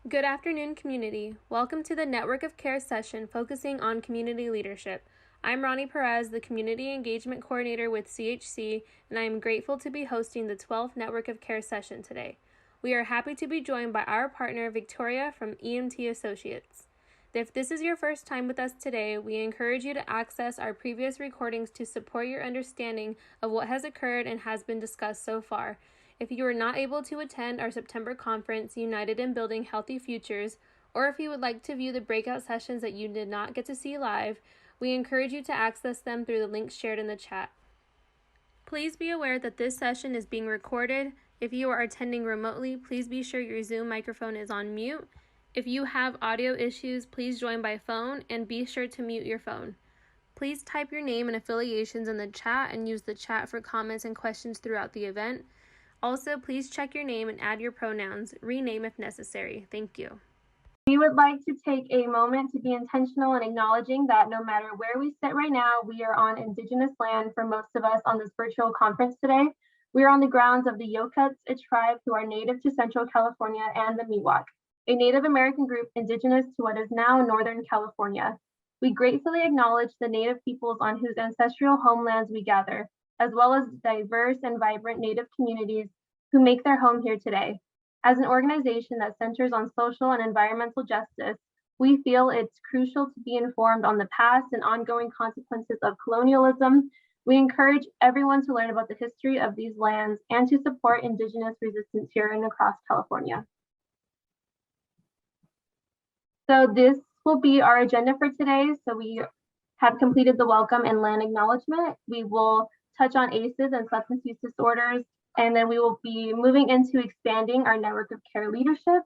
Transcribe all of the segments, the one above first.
Good afternoon, community. Welcome to the Network of Care session focusing on community leadership. I'm Ronnie Perez, the Community Engagement Coordinator with CHC, and I am grateful to be hosting the 12th Network of Care session today. We are happy to be joined by our partner, Victoria from EMT Associates. If this is your first time with us today, we encourage you to access our previous recordings to support your understanding of what has occurred and has been discussed so far. If you are not able to attend our September conference, United in Building Healthy Futures, or if you would like to view the breakout sessions that you did not get to see live, we encourage you to access them through the links shared in the chat. Please be aware that this session is being recorded. If you are attending remotely, please be sure your Zoom microphone is on mute. If you have audio issues, please join by phone and be sure to mute your phone. Please type your name and affiliations in the chat and use the chat for comments and questions throughout the event. Also, please check your name and add your pronouns. Rename if necessary. Thank you. We would like to take a moment to be intentional in acknowledging that no matter where we sit right now, we are on Indigenous land for most of us on this virtual conference today. We are on the grounds of the Yokuts, a tribe who are native to Central California, and the Miwok, a Native American group indigenous to what is now Northern California. We gratefully acknowledge the Native peoples on whose ancestral homelands we gather, as well as diverse and vibrant Native communities who make their home here today. As an organization that centers on social and environmental justice, we feel it's crucial to be informed on the past and ongoing consequences of colonialism. We encourage everyone to learn about the history of these lands and to support Indigenous resistance here and across California. So this will be our agenda for today. So we have completed the welcome and land acknowledgement. We will touch on ACEs and substance use disorders, and then we will be moving into expanding our network of care leadership,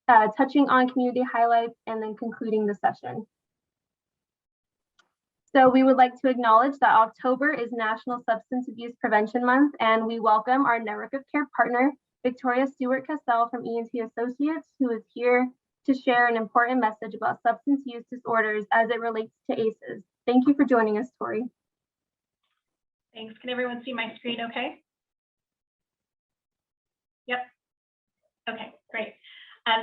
touching on community highlights, and then concluding the session. So we would like to acknowledge that October is National Substance Abuse Prevention Month, and we welcome our network of care partner, Victoria Stewart-Cassell from EMT Associates, who is here to share an important message about substance use disorders as it relates to ACEs. Thank you for joining us, Tori. Thanks. Can everyone see my screen okay? Yep. Okay, great.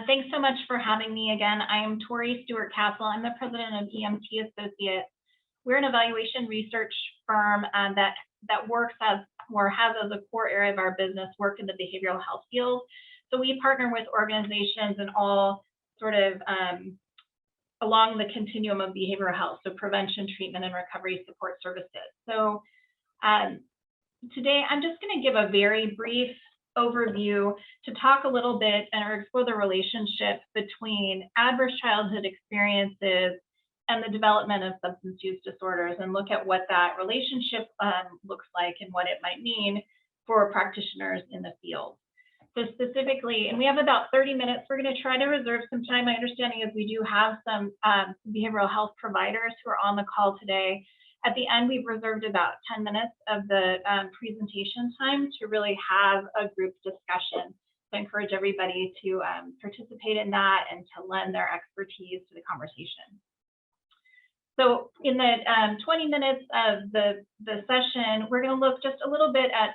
Thanks so much for having me again. I am Tori Stewart-Cassell. I'm the president of EMT Associates. We're an evaluation research firm that works as, or has as a core area of our business, work in the behavioral health field. So we partner with organizations and all sort of along the continuum of behavioral health, so prevention, treatment, and recovery support services. So today I'm just going to give a very brief overview to talk a little bit and explore the relationship between adverse childhood experiences and the development of substance use disorders, and look at what that relationship looks like and what it might mean for practitioners in the field. So specifically, and we have about 30 minutes, we're going to try to reserve some time. My understanding is we do have some behavioral health providers who are on the call today. At the end, we've reserved about 10 minutes of the presentation time to really have a group discussion. So I encourage everybody to participate in that and to lend their expertise to the conversation. So in the 20 minutes of the session, we're going to look just a little bit at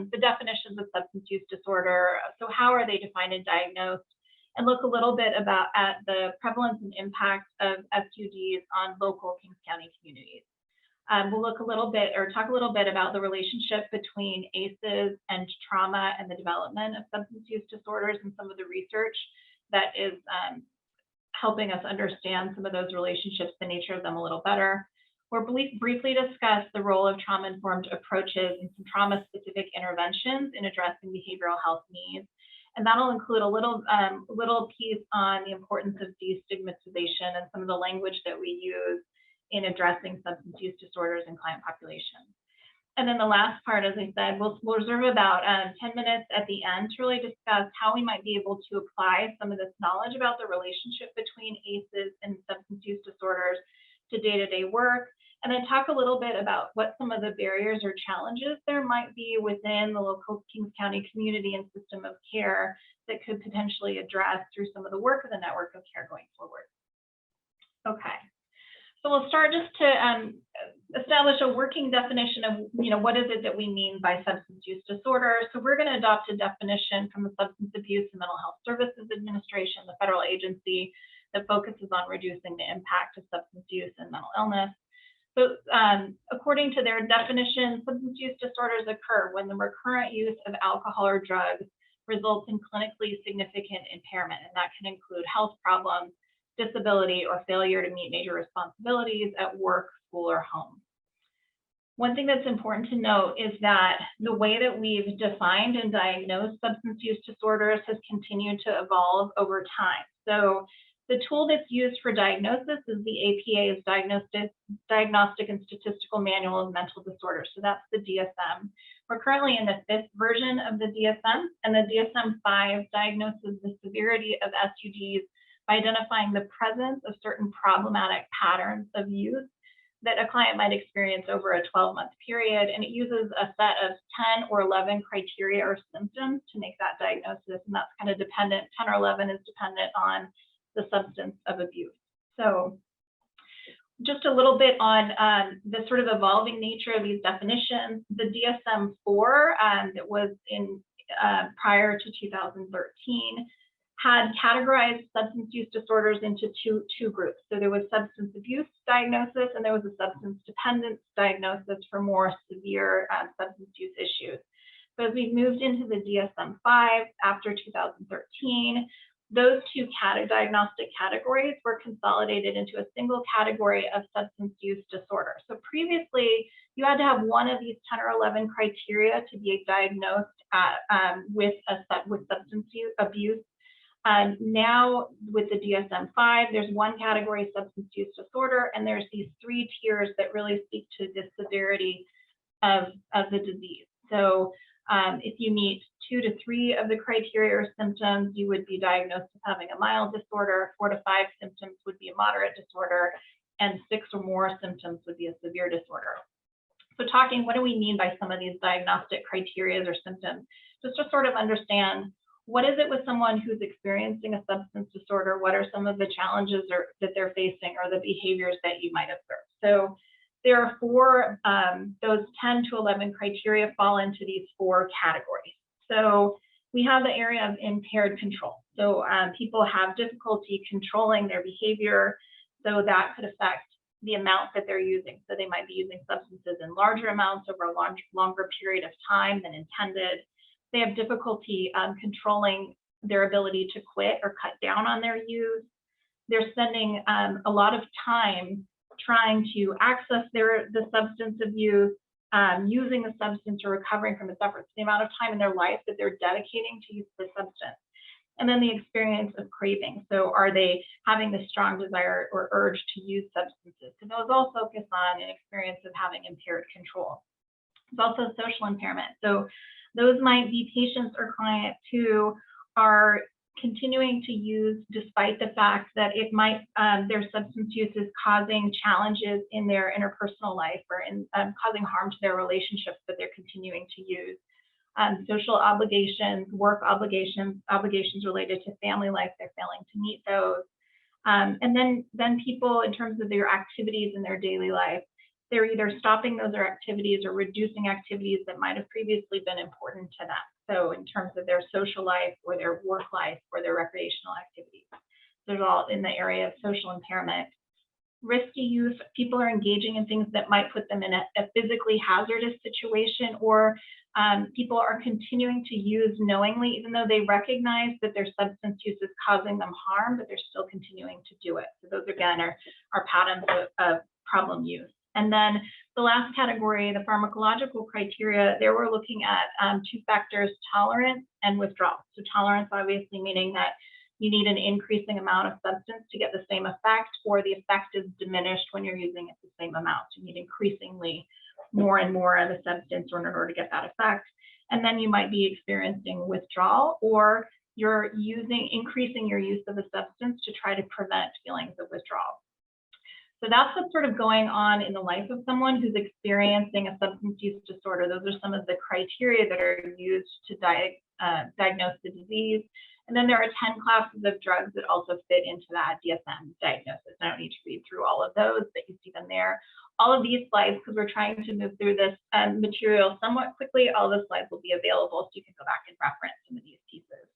the definitions of substance use disorder. So how are they defined and diagnosed? And look a little bit at the prevalence and impact of SUDs on local Kings County communities. We'll look a little bit, or talk a little bit about the relationship between ACEs and trauma and the development of substance use disorders and some of the research that is helping us understand some of those relationships, the nature of them a little better. We'll briefly discuss the role of trauma-informed approaches and some trauma-specific interventions in addressing behavioral health needs. And that'll include a little piece on the importance of destigmatization and some of the language that we use in addressing substance use disorders in client populations. And then the last part, as I said, we'll reserve about 10 minutes at the end to really discuss how we might be able to apply some of this knowledge about the relationship between ACEs and substance use disorders to day-to-day work, and then talk a little bit about what some of the barriers or challenges there might be within the local Kings County community and system of care that could potentially address through some of the work of the network of care going forward. Okay. So we'll start just to establish a working definition of, what is it that we mean by substance use disorder. So we're going to adopt a definition from the Substance Abuse and Mental Health Services Administration, the federal agency that focuses on reducing the impact of substance use and mental illness. So according to their definition, substance use disorders occur when the recurrent use of alcohol or drugs results in clinically significant impairment, and that can include health problems, disability, or failure to meet major responsibilities at work, school, or home. One thing that's important to note is that the way that we've defined and diagnosed substance use disorders has continued to evolve over time. So the tool that's used for diagnosis is the APA's Diagnostic and Statistical Manual of Mental Disorders. So that's the DSM. We're currently in the 5th version of the DSM, and the DSM-5 diagnoses the severity of SUDs by identifying the presence of certain problematic patterns of use that a client might experience over a 12-month period, and it uses a set of 10 or 11 criteria or symptoms to make that diagnosis, and that's kind of dependent. 10 or 11 is dependent on the substance of abuse. So just a little bit on the sort of evolving nature of these definitions. The DSM-4 that was in prior to 2013 had categorized substance use disorders into two groups. So there was substance abuse diagnosis, and there was a substance dependence diagnosis for more severe substance use issues. So as we've moved into the DSM-5 after 2013, those two diagnostic categories were consolidated into a single category of substance use disorder. So previously, you had to have one of these 10 or 11 criteria to be diagnosed with substance abuse. Now, with the DSM-5, there's one category, substance use disorder, and there's these 3 tiers that really speak to the severity of the disease. So if you meet 2 to 3 of the criteria or symptoms, you would be diagnosed with having a mild disorder. 4 to 5 symptoms would be a moderate disorder, and 6 or more symptoms would be a severe disorder. So what do we mean by some of these diagnostic criteria or symptoms? Just to sort of understand, what is it with someone who's experiencing a substance disorder? What are some of the challenges that they're facing, or the behaviors that you might observe? So there are 4, those 10 to 11 criteria fall into these 4 categories. So we have the area of impaired control. So people have difficulty controlling their behavior, so that could affect the amount that they're using. So they might be using substances in larger amounts over a longer period of time than intended. They have difficulty controlling their ability to quit or cut down on their use. They're spending a lot of time trying to access the substance abuse, using the substance or recovering from its efforts, the amount of time in their life that they're dedicating to use the substance. And then the experience of craving. So are they having the strong desire or urge to use substances? So those all focus on an experience of having impaired control. There's also social impairment. So those might be patients or clients who are continuing to use despite the fact that it might their substance use is causing challenges in their interpersonal life, or causing harm to their relationships, but they're continuing to use. Social obligations, work obligations related to family life, they're failing to meet those. And then people, in terms of their activities in their daily life, they're either stopping those activities or reducing activities that might have previously been important to them. So in terms of their social life or their work life or their recreational activities. There's all in the area of social impairment. Risky use, people are engaging in things that might put them in a physically hazardous situation, or people are continuing to use knowingly, even though they recognize that their substance use is causing them harm, but they're still continuing to do it. So those, again, are patterns of problem use. And then the last category, the pharmacological criteria, there we're looking at 2 factors, tolerance and withdrawal. So tolerance, obviously, meaning that you need an increasing amount of substance to get the same effect, or the effect is diminished when you're using it the same amount. You need increasingly more and more of the substance in order to get that effect. And then you might be experiencing withdrawal, or you're increasing your use of the substance to try to prevent feelings of withdrawal. So that's what's sort of going on in the life of someone who's experiencing a substance use disorder. Those are some of the criteria that are used to diagnose the disease. And then there are 10 classes of drugs that also fit into that DSM diagnosis. I don't need to read through all of those, but you see them there. All of these slides, because we're trying to move through this material somewhat quickly, all the slides will be available so you can go back and reference some of these pieces.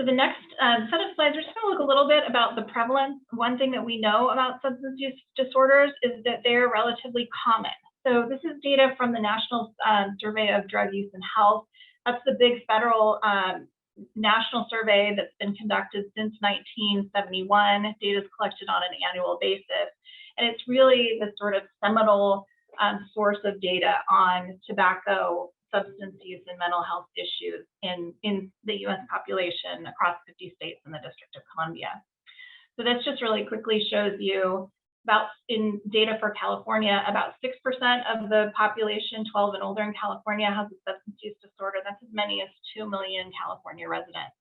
So the next set of slides, we're just going to look a little bit about the prevalence. One thing that we know about substance use disorders is that they're relatively common. So this is data from the National Survey of Drug Use and Health. That's the big federal national survey that's been conducted since 1971. Data is collected on an annual basis. And it's really the sort of seminal source of data on tobacco, substance use, and mental health issues in the US population across 50 states and the District of Columbia. So this just really quickly shows you in data for California, about 6% of the population 12 and older in California has a substance use disorder. That's as many as 2 million California residents.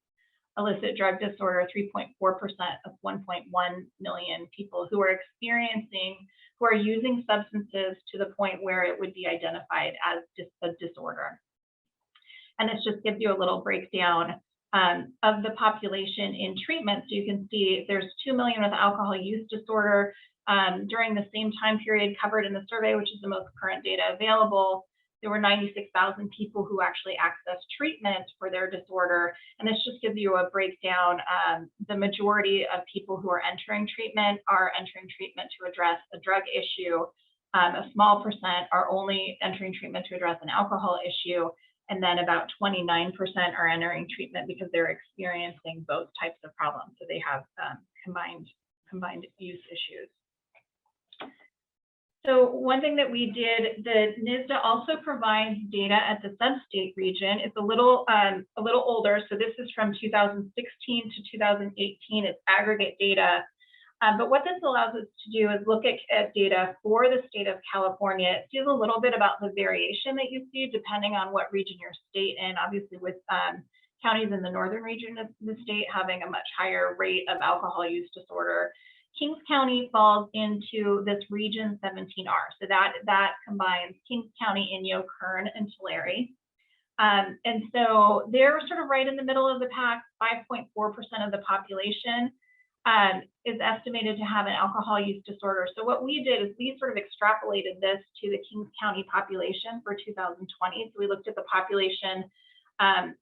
Illicit drug disorder, 3.4% of 1.1 million people who are using substances to the point where it would be identified as just a disorder. And this just gives you a little breakdown of the population in treatment. So you can see there's 2 million with alcohol use disorder during the same time period covered in the survey, which is the most current data available. There were 96,000 people who actually accessed treatment for their disorder. And this just gives you a breakdown. The majority of people who are entering treatment are entering treatment to address a drug issue. A small percent are only entering treatment to address an alcohol issue. And then about 29% are entering treatment because they're experiencing both types of problems. So they have combined use issues. So one thing that we did, the NISDA also provides data at the sub-state region. It's a little older, so this is from 2016 to 2018. It's aggregate data. But what this allows us to do is look at data for the state of California. It sees a little bit about the variation that you see depending on what region your state in. Obviously, with counties in the northern region of the state having a much higher rate of alcohol use disorder. Kings County falls into this region 17R. So that combines Kings County, Inyo, Kern, and Tulare. And so they're sort of right in the middle of the pack. 5.4% of the population is estimated to have an alcohol use disorder. So what we did is we sort of extrapolated this to the Kings County population for 2020. So we looked at the population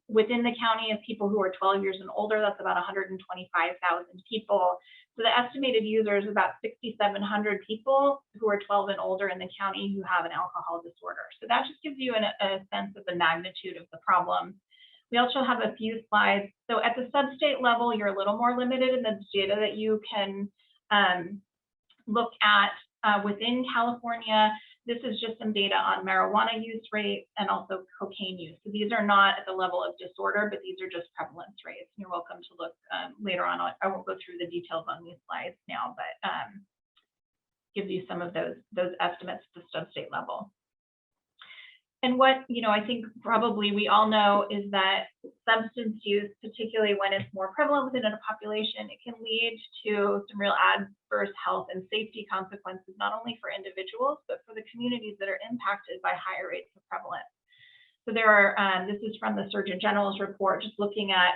within the county of people who are 12 years and older. That's about 125,000 people. So the estimated users is about 6,700 people who are 12 and older in the county who have an alcohol disorder. So that just gives you a sense of the magnitude of the problem. We also have a few slides. So at the sub-state level, you're a little more limited in the data that you can look at within California. This is just some data on marijuana use rates and also cocaine use. So these are not at the level of disorder, but these are just prevalence rates. You're welcome to look later on. I won't go through the details on these slides now, but gives you some of those estimates at the sub-state level. And what, I think probably we all know is that substance use, particularly when it's more prevalent within a population, it can lead to some real adverse health and safety consequences, not only for individuals, but for the communities that are impacted by higher rates of prevalence. So there are, this is from the Surgeon General's report, just looking at,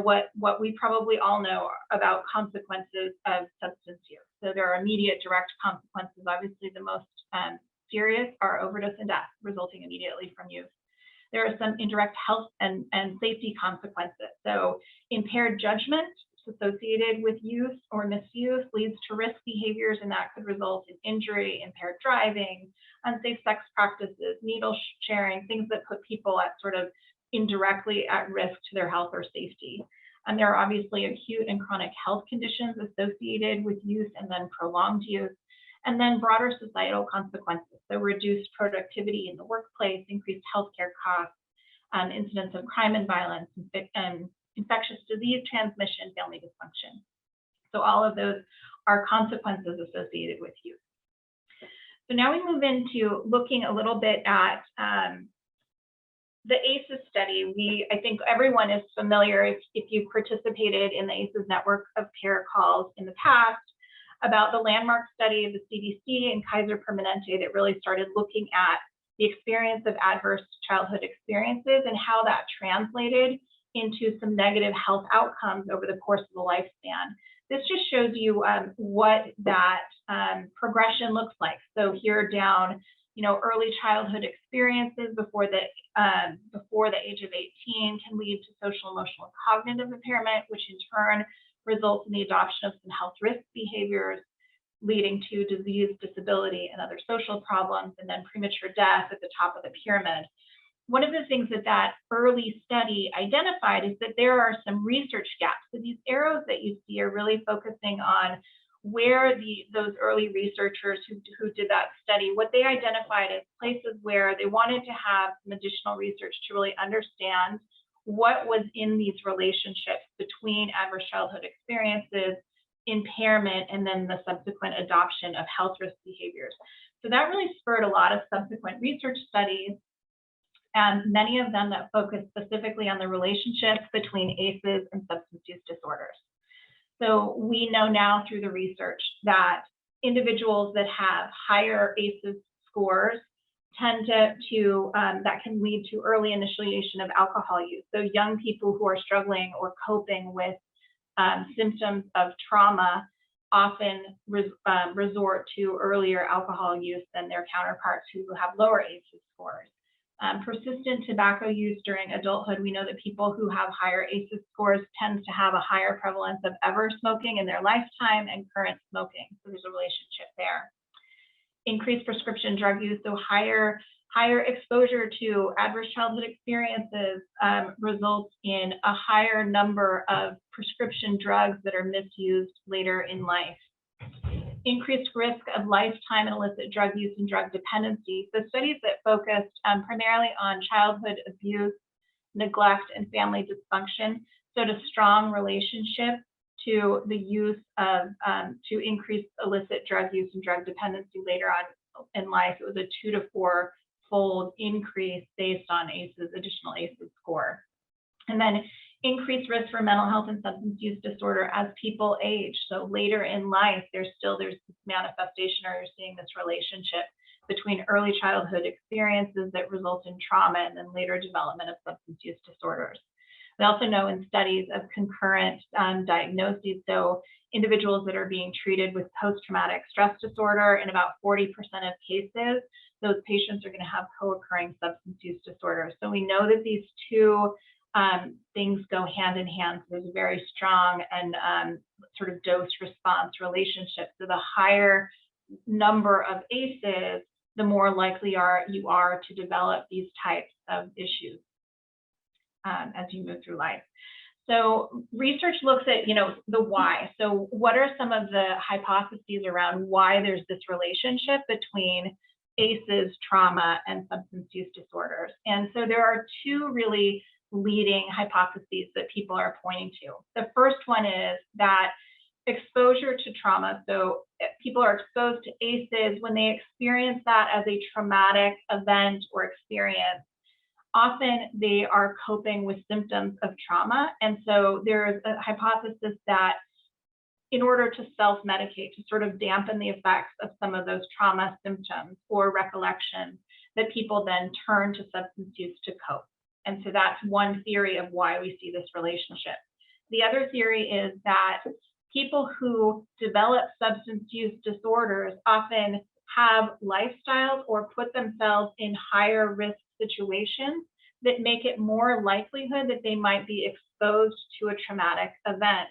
what we probably all know about consequences of substance use. So there are immediate direct consequences. Obviously, the most serious are overdose and death resulting immediately from use. There are some indirect health and safety consequences. So impaired judgment associated with use or misuse leads to risk behaviors, and that could result in injury, impaired driving, unsafe sex practices, needle sharing, things that put people at sort of indirectly at risk to their health or safety. And there are obviously acute and chronic health conditions associated with use and then prolonged use. And then broader societal consequences, so reduced productivity in the workplace, increased healthcare costs, incidents of crime and violence, and infectious disease transmission, family dysfunction. So all of those are consequences associated with use. So now we move into looking a little bit at the ACEs study. I think everyone is familiar if you participated in the ACEs network of care calls in the past, about the landmark study of the CDC and Kaiser Permanente that really started looking at the experience of adverse childhood experiences and how that translated into some negative health outcomes over the course of the lifespan. This just shows you what that progression looks like. So here down, early childhood experiences before the age of 18 can lead to social, emotional, and cognitive impairment, which in turn results in the adoption of some health risk behaviors, leading to disease, disability, and other social problems, and then premature death at the top of the pyramid. One of the things that early study identified is that there are some research gaps. So these arrows that you see are really focusing on where those early researchers who did that study, what they identified as places where they wanted to have some additional research to really understand what was in these relationships between adverse childhood experiences, impairment, and then the subsequent adoption of health risk behaviors. So that really spurred a lot of subsequent research studies, and many of them that focus specifically on the relationships between ACEs and substance use disorders. So we know now through the research that individuals that have higher ACEs scores tend to that can lead to early initiation of alcohol use. So young people who are struggling or coping with symptoms of trauma often resort to earlier alcohol use than their counterparts who have lower ACEs scores. Persistent tobacco use during adulthood, we know that people who have higher ACEs scores tend to have a higher prevalence of ever smoking in their lifetime and current smoking. So there's a relationship there. Increased prescription drug use, so higher exposure to adverse childhood experiences results in a higher number of prescription drugs that are misused later in life. Increased risk of lifetime and illicit drug use and drug dependency. So studies that focused primarily on childhood abuse, neglect, and family dysfunction showed a strong relationship to the use of, to increase illicit drug use and drug dependency later on in life. It was a 2 to 4-fold increase based on additional ACEs score. And then increased risk for mental health and substance use disorder as people age. So later in life, there's this manifestation, or you're seeing this relationship between early childhood experiences that result in trauma and then later development of substance use disorders. We also know in studies of concurrent diagnoses, so individuals that are being treated with post-traumatic stress disorder, in about 40% of cases, those patients are going to have co-occurring substance use disorders. So we know that these two things go hand in hand. So there's a very strong and sort of dose-response relationship. So the higher number of ACEs, the more likely you are to develop these types of issues as you move through life. So research looks at, the why. So what are some of the hypotheses around why there's this relationship between ACEs, trauma, and substance use disorders? And so there are two really leading hypotheses that people are pointing to. The first one is that exposure to trauma, so people are exposed to ACEs when they experience that as a traumatic event or experience. Often they are coping with symptoms of trauma. And so there's a hypothesis that in order to self-medicate, to sort of dampen the effects of some of those trauma symptoms or recollections, that people then turn to substance use to cope. And so that's one theory of why we see this relationship. The other theory is that people who develop substance use disorders often have lifestyles or put themselves in higher risk situations that make it more likelihood that they might be exposed to a traumatic event.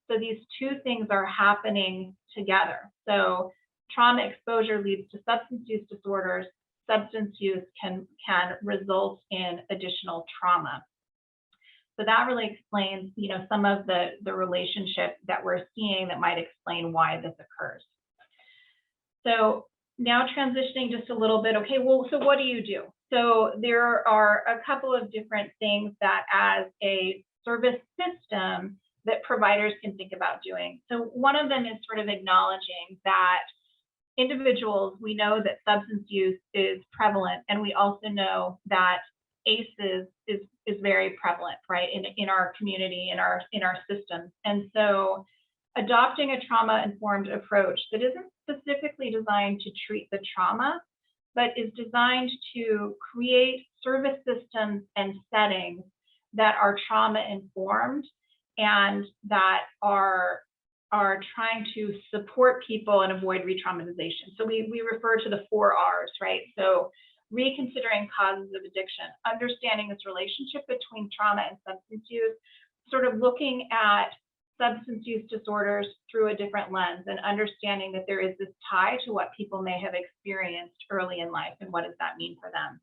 So these two things are happening together. So trauma exposure leads to substance use disorders. Substance use can result in additional trauma. So that really explains, some of the relationship that we're seeing that might explain why this occurs. So now transitioning just a little bit, okay, well, so what do you do? So there are a couple of different things that as a service system that providers can think about doing. So one of them is sort of acknowledging that individuals, we know that substance use is prevalent, and we also know that ACEs is very prevalent, right, in our community, in our systems. And so adopting a trauma-informed approach that isn't specifically designed to treat the trauma, but is designed to create service systems and settings that are trauma informed and that are trying to support people and avoid re-traumatization. So we refer to the 4 R's, right? So reconsidering causes of addiction, understanding this relationship between trauma and substance use, sort of looking at substance use disorders through a different lens and understanding that there is this tie to what people may have experienced early in life and what does that mean for them.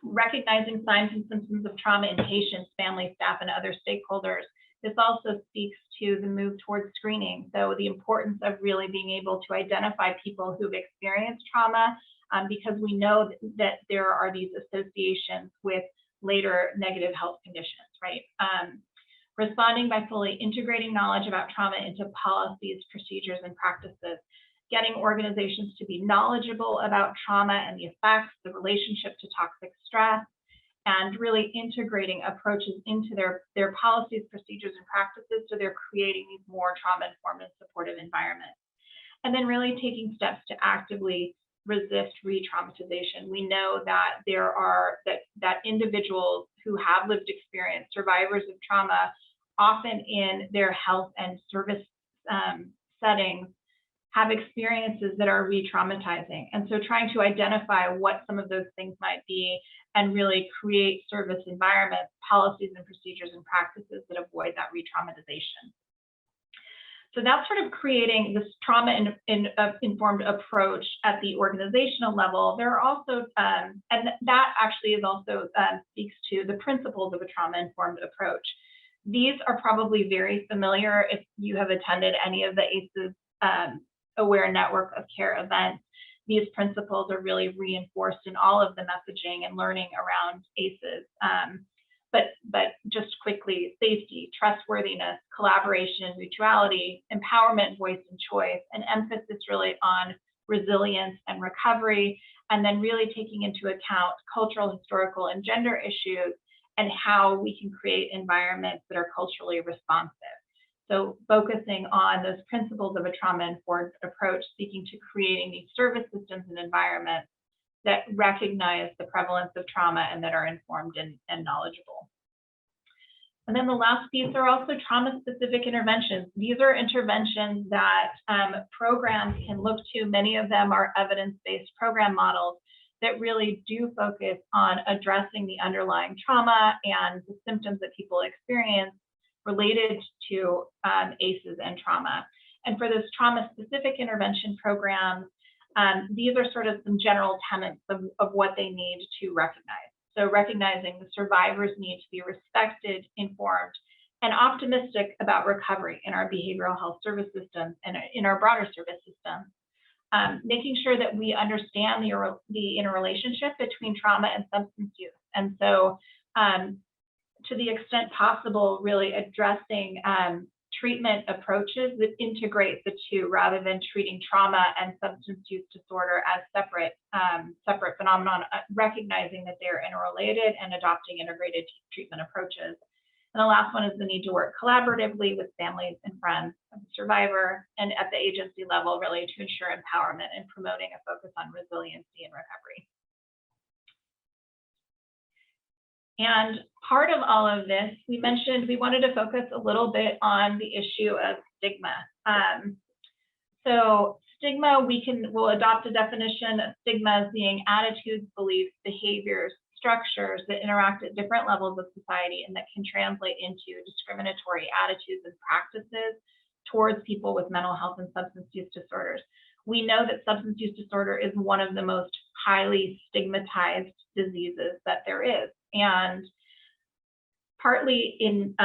Recognizing signs and symptoms of trauma in patients, family, staff, and other stakeholders. This also speaks to the move towards screening. So the importance of really being able to identify people who've experienced trauma, because we know that there are these associations with later negative health conditions, right? Responding by fully integrating knowledge about trauma into policies, procedures, and practices. Getting organizations to be knowledgeable about trauma and the effects, the relationship to toxic stress, and really integrating approaches into their policies, procedures, and practices so they're creating these more trauma-informed and supportive environments. And then really taking steps to actively resist re-traumatization. We know that there are that individuals who have lived experience, survivors of trauma, often in their health and service settings, have experiences that are re-traumatizing. And so trying to identify what some of those things might be and really create service environments, policies and procedures and practices that avoid that re-traumatization. So that's sort of creating this trauma-informed approach at the organizational level. There are also, and that actually is also speaks to the principles of a trauma-informed approach. These are probably very familiar if you have attended any of the ACEs Aware Network of Care events. These principles are really reinforced in all of the messaging and learning around ACEs. But just quickly, safety, trustworthiness, collaboration, mutuality, empowerment, voice and choice, and emphasis really on resilience and recovery, and then really taking into account cultural, historical, and gender issues and how we can create environments that are culturally responsive. So focusing on those principles of a trauma-informed approach, speaking to creating these service systems and environments that recognize the prevalence of trauma and that are informed and knowledgeable. And then the last piece are also trauma-specific interventions. These are interventions that programs can look to. Many of them are evidence-based program models that really do focus on addressing the underlying trauma and the symptoms that people experience related to ACEs and trauma. And for those trauma-specific intervention programs, these are sort of some general tenets of what they need to recognize. So recognizing the survivors need to be respected, informed, and optimistic about recovery in our behavioral health service systems and in our broader service systems. Making sure that we understand the interrelationship between trauma and substance use. And so to the extent possible, really addressing treatment approaches that integrate the two rather than treating trauma and substance use disorder as separate phenomenon, recognizing that they're interrelated and adopting integrated treatment approaches. And the last one is the need to work collaboratively with families and friends of the survivor and at the agency level, really to ensure empowerment and promoting a focus on resiliency and recovery. And part of all of this, we mentioned we wanted to focus a little bit on the issue of stigma. So stigma, we'll adopt a definition of stigma as being attitudes, beliefs, behaviors, structures that interact at different levels of society and that can translate into discriminatory attitudes and practices towards people with mental health and substance use disorders. We know that substance use disorder is one of the most highly stigmatized diseases that there is. And partly in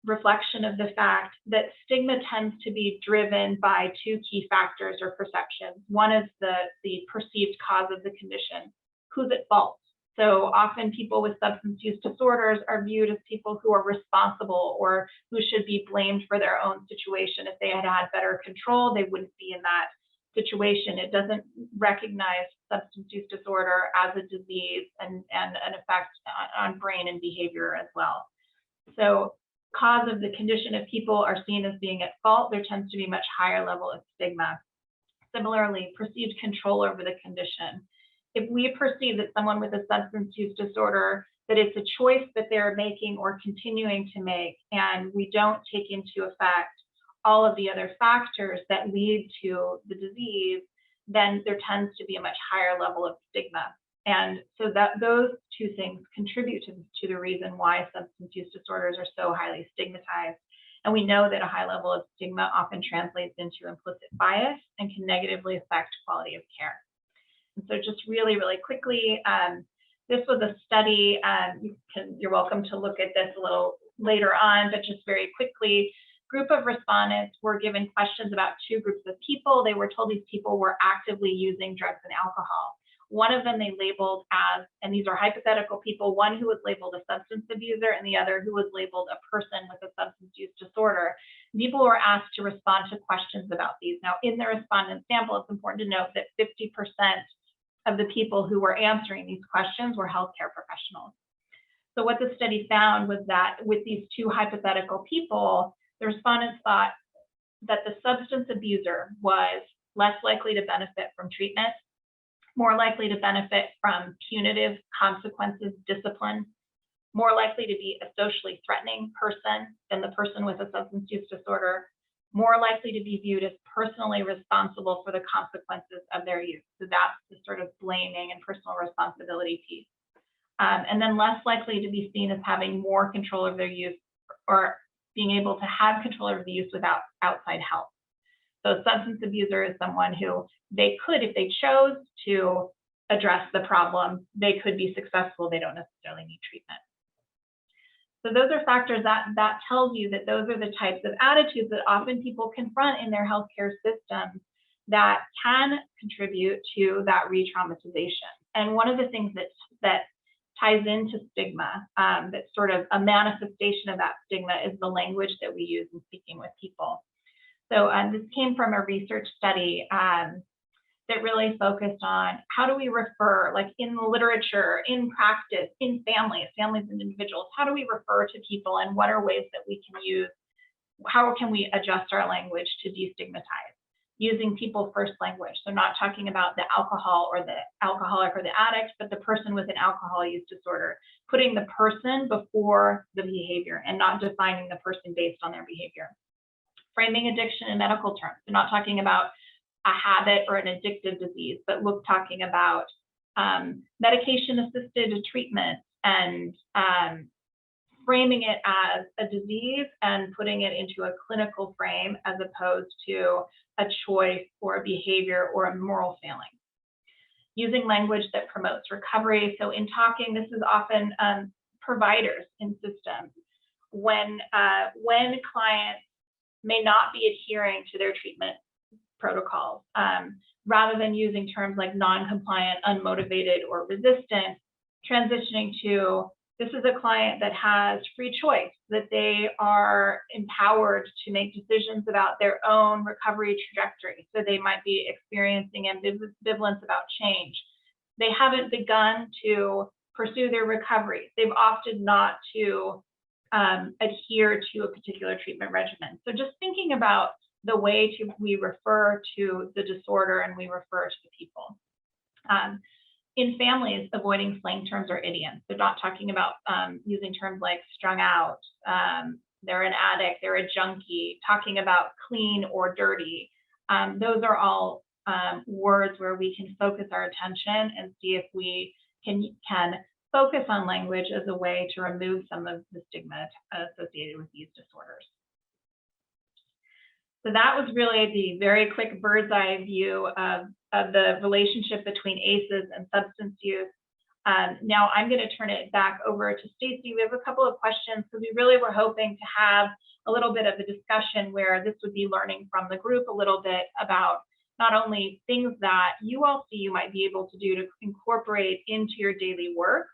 reflection of the fact that stigma tends to be driven by two key factors or perceptions. One is the perceived cause of the condition, who's at fault. So often people with substance use disorders are viewed as people who are responsible or who should be blamed for their own situation. If they had had better control, they wouldn't be in that situation. It doesn't recognize substance use disorder as a disease and an effect on brain and behavior as well. So cause of the condition, if people are seen as being at fault, there tends to be much higher level of stigma. Similarly, perceived control over the condition. If we perceive that someone with a substance use disorder that it's a choice that they're making or continuing to make, and we don't take into effect all of the other factors that lead to the disease, then there tends to be a much higher level of stigma. And so that those two things contribute to the reason why substance use disorders are so highly stigmatized. And we know that a high level of stigma often translates into implicit bias and can negatively affect quality of care. And so just really, really quickly, this was a study. You're welcome to look at this a little later on, but just very quickly, group of respondents were given questions about two groups of people. They were told these people were actively using drugs and alcohol. One of them they labeled as, and these are hypothetical people, one who was labeled a substance abuser and the other who was labeled a person with a substance use disorder. People were asked to respond to questions about these. Now, in the respondent sample, it's important to note that 50% of the people who were answering these questions were healthcare professionals. So what the study found was that with these two hypothetical people, the respondents thought that the substance abuser was less likely to benefit from treatment, more likely to benefit from punitive consequences, discipline, more likely to be a socially threatening person than the person with a substance use disorder, more likely to be viewed as personally responsible for the consequences of their use. So that's the sort of blaming and personal responsibility piece. And then less likely to be seen as having more control of their use or being able to have control over the use without outside help. So a substance abuser is someone who they could, if they chose to address the problem, they could be successful. They don't necessarily need treatment. So those are factors that tells you that those are the types of attitudes that often people confront in their healthcare systems that can contribute to that re-traumatization. And one of the things that ties into stigma, that's sort of a manifestation of that stigma, is the language that we use in speaking with people. So this came from a research study that really focused on how do we refer, like in the literature, in practice, in families and individuals, how do we refer to people and what are ways that we can use, how can we adjust our language to destigmatize? Using people first language. So not talking about the alcohol or the alcoholic or the addict, but the person with an alcohol use disorder, putting the person before the behavior and not defining the person based on their behavior. Framing addiction in medical terms. So not talking about a habit or an addictive disease, but talking about medication-assisted treatment and framing it as a disease and putting it into a clinical frame as opposed to a choice or a behavior or a moral failing. Using language that promotes recovery. So in talking, this is often providers in systems. When clients may not be adhering to their treatment protocols, rather than using terms like non-compliant, unmotivated, or resistant, transitioning to, this is a client that has free choice, that they are empowered to make decisions about their own recovery trajectory. So they might be experiencing ambivalence about change. They haven't begun to pursue their recovery. They've opted not to adhere to a particular treatment regimen. So just thinking about the way we refer to the disorder and we refer to the people. In families, avoiding slang terms or idioms. So not talking about using terms like strung out, they're an addict, they're a junkie, talking about clean or dirty. Those are all words where we can focus our attention and see if we can focus on language as a way to remove some of the stigma associated with these disorders. So that was really the very quick bird's eye view of the relationship between ACEs and substance use. Now I'm going to turn it back over to Stacy. We have a couple of questions because we really were hoping to have a little bit of a discussion where this would be learning from the group a little bit about not only things that you all see you might be able to do to incorporate into your daily work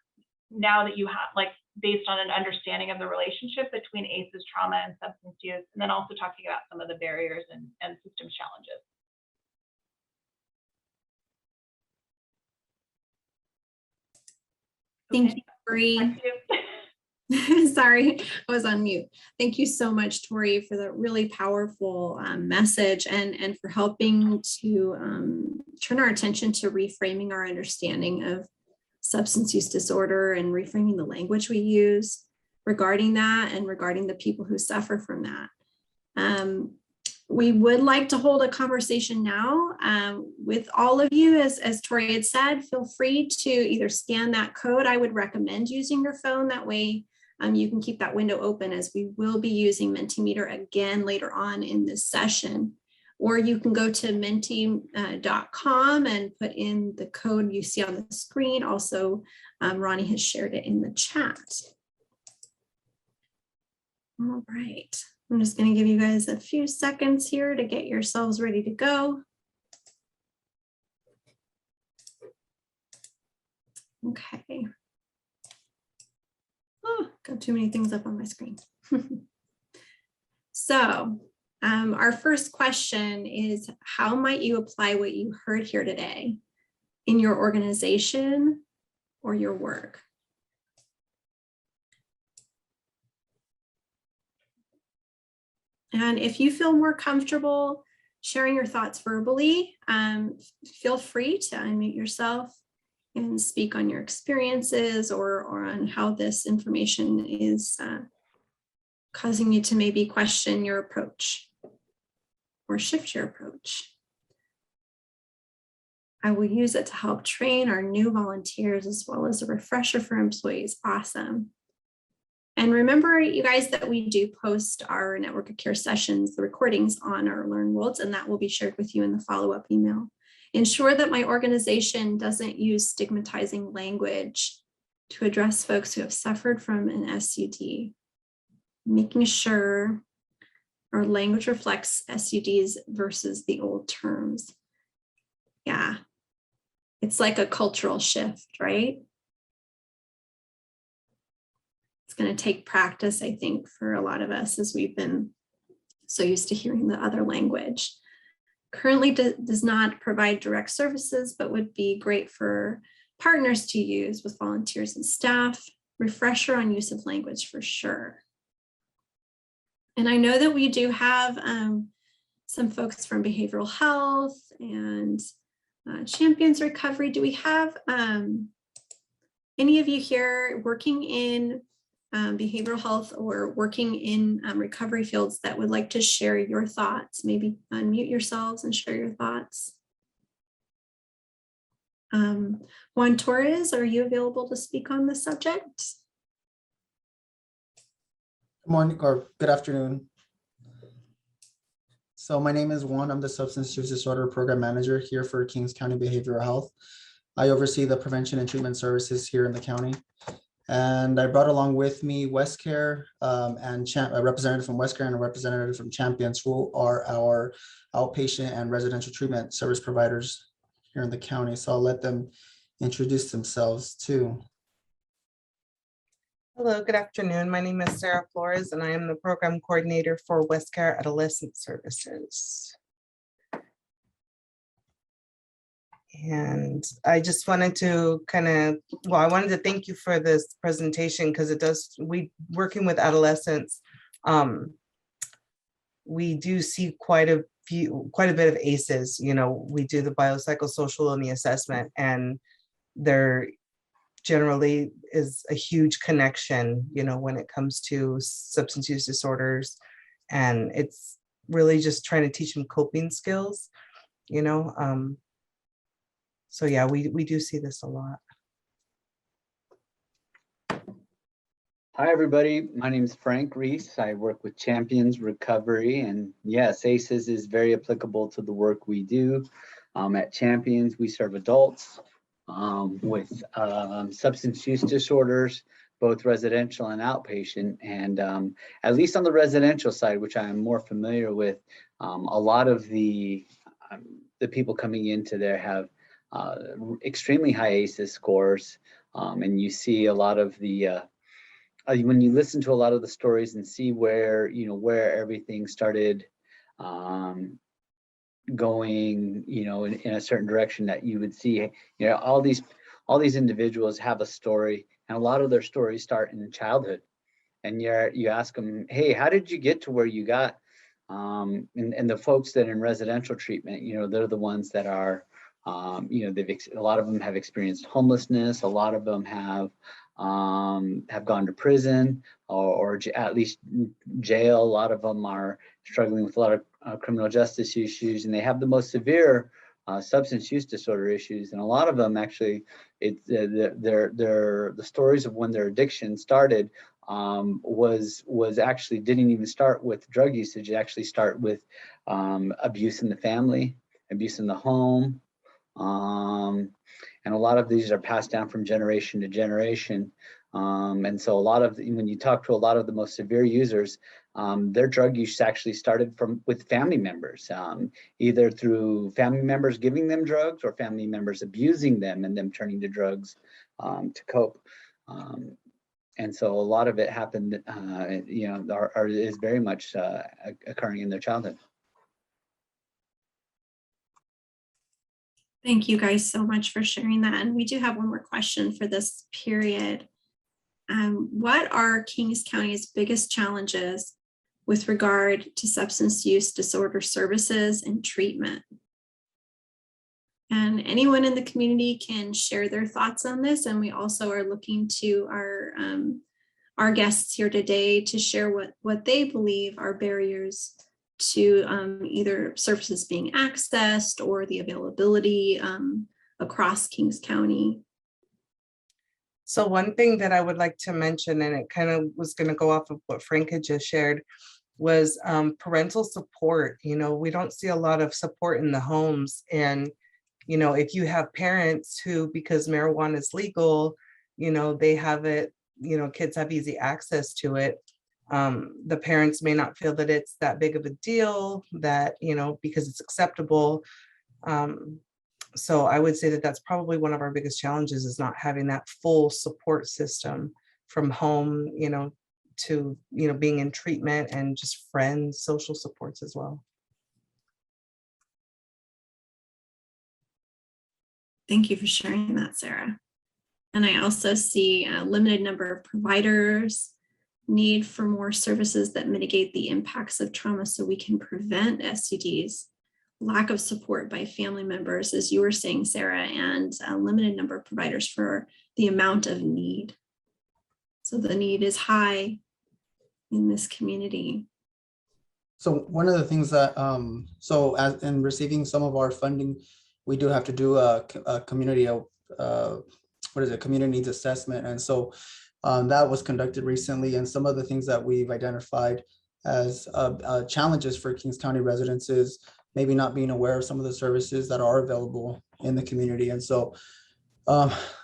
now that you have, like, based on an understanding of the relationship between ACEs, trauma, and substance use, and then also talking about some of the barriers and system challenges. Thank you, Tori. Sorry, I was on mute. Thank you so much, Tori, for the really powerful message and for helping to turn our attention to reframing our understanding of substance use disorder and reframing the language we use regarding that and regarding the people who suffer from that. We would like to hold a conversation now with all of you. As Tori had said, feel free to either scan that code. I would recommend using your phone. That way you can keep that window open, as we will be using Mentimeter again later on in this session. Or you can go to menti.com and put in the code you see on the screen. Also, Ronnie has shared it in the chat. All right. I'm just going to give you guys a few seconds here to get yourselves ready to go. Okay. Oh, got too many things up on my screen. So our first question is, how might you apply what you heard here today in your organization or your work? And if you feel more comfortable sharing your thoughts verbally, feel free to unmute yourself and speak on your experiences or on how this information is causing you to maybe question your approach or shift your approach. I will use it to help train our new volunteers as well as a refresher for employees. Awesome. And remember, you guys, that we do post our network of care sessions, the recordings, on our Learn Worlds, and that will be shared with you in the follow-up email. Ensure that my organization doesn't use stigmatizing language to address folks who have suffered from an SUD. Making sure our language reflects SUDs versus the old terms. Yeah, it's like a cultural shift, right? It's going to take practice, I think, for a lot of us, as we've been so used to hearing the other language. Currently does not provide direct services, but would be great for partners to use with volunteers and staff. Refresher on use of language for sure. And I know that we do have some folks from behavioral health and Champions Recovery. Do we have any of you here working in behavioral health or working in recovery fields that would like to share your thoughts? Maybe unmute yourselves and share your thoughts. Juan Torres, are you available to speak on this subject? Good morning or good afternoon. So my name is Juan. I'm the Substance Use Disorder Program Manager here for Kings County Behavioral Health. I oversee the prevention and treatment services here in the county. And I brought along with me WestCare and a representative from WestCare and a representative from Champions, who are our outpatient and residential treatment service providers here in the county. So I'll let them introduce themselves too. Hello, good afternoon. My name is Sarah Flores, and I am the program coordinator for WestCare Adolescent Services. And I just wanted to I wanted to thank you for this presentation, because working with adolescents, we do see quite a bit of ACEs. You know, we do the biopsychosocial and the assessment, and there generally is a huge connection, you know, when it comes to substance use disorders. And it's really just trying to teach them coping skills, you know. So yeah, we do see this a lot. Hi, everybody. My name is Frank Reese. I work with Champions Recovery, and yes, ACEs is very applicable to the work we do. At Champions, we serve adults with substance use disorders, both residential and outpatient. And at least on the residential side, which I'm more familiar with, a lot of the people coming into there have extremely high ACEs scores. And you see a lot of the, when you listen to a lot of the stories and see where everything started going, in a certain direction, that you would see, all these individuals have a story, and a lot of their stories start in childhood. And you ask them, hey, how did you get to where you got? And the folks that are in residential treatment, they're the ones that are A lot of them have experienced homelessness. A lot of them have gone to prison or at least jail. A lot of them are struggling with a lot of criminal justice issues, and they have the most severe substance use disorder issues. And a lot of them actually, the stories of when their addiction started was actually didn't even start with drug usage. It actually start with abuse in the family, abuse in the home. And a lot of these are passed down from generation to generation. And so when you talk to a lot of the most severe users, their drug use actually started with family members, either through family members giving them drugs or family members abusing them and them turning to drugs to cope. And so a lot of it happened, is very much occurring in their childhood. Thank you guys so much for sharing that. And we do have one more question for this period. What are Kings County's biggest challenges with regard to substance use disorder services and treatment? And anyone in the community can share their thoughts on this. And we also are looking to our guests here today to share what they believe are barriers to either services being accessed or the availability across Kings County. So one thing that I would like to mention, and it kind of was going to go off of what Frank had just shared, was parental support. We don't see a lot of support in the homes. And, if you have parents who, because marijuana is legal, they have it, kids have easy access to it. The parents may not feel that it's that big of a deal, that, because it's acceptable. So I would say that that's probably one of our biggest challenges, is not having that full support system from home, to, being in treatment and just friends, social supports as well. Thank you for sharing that, Sarah. And I also see a limited number of providers, need for more services that mitigate the impacts of trauma so we can prevent STDs, lack of support by family members, as you were saying, Sarah, and a limited number of providers for the amount of need. So the need is high in this community. So one of the things that, so as in receiving some of our funding, we do have to do a community, community needs assessment. And so that was conducted recently. And some of the things that we've identified as challenges for Kings County residents is maybe not being aware of some of the services that are available in the community. And so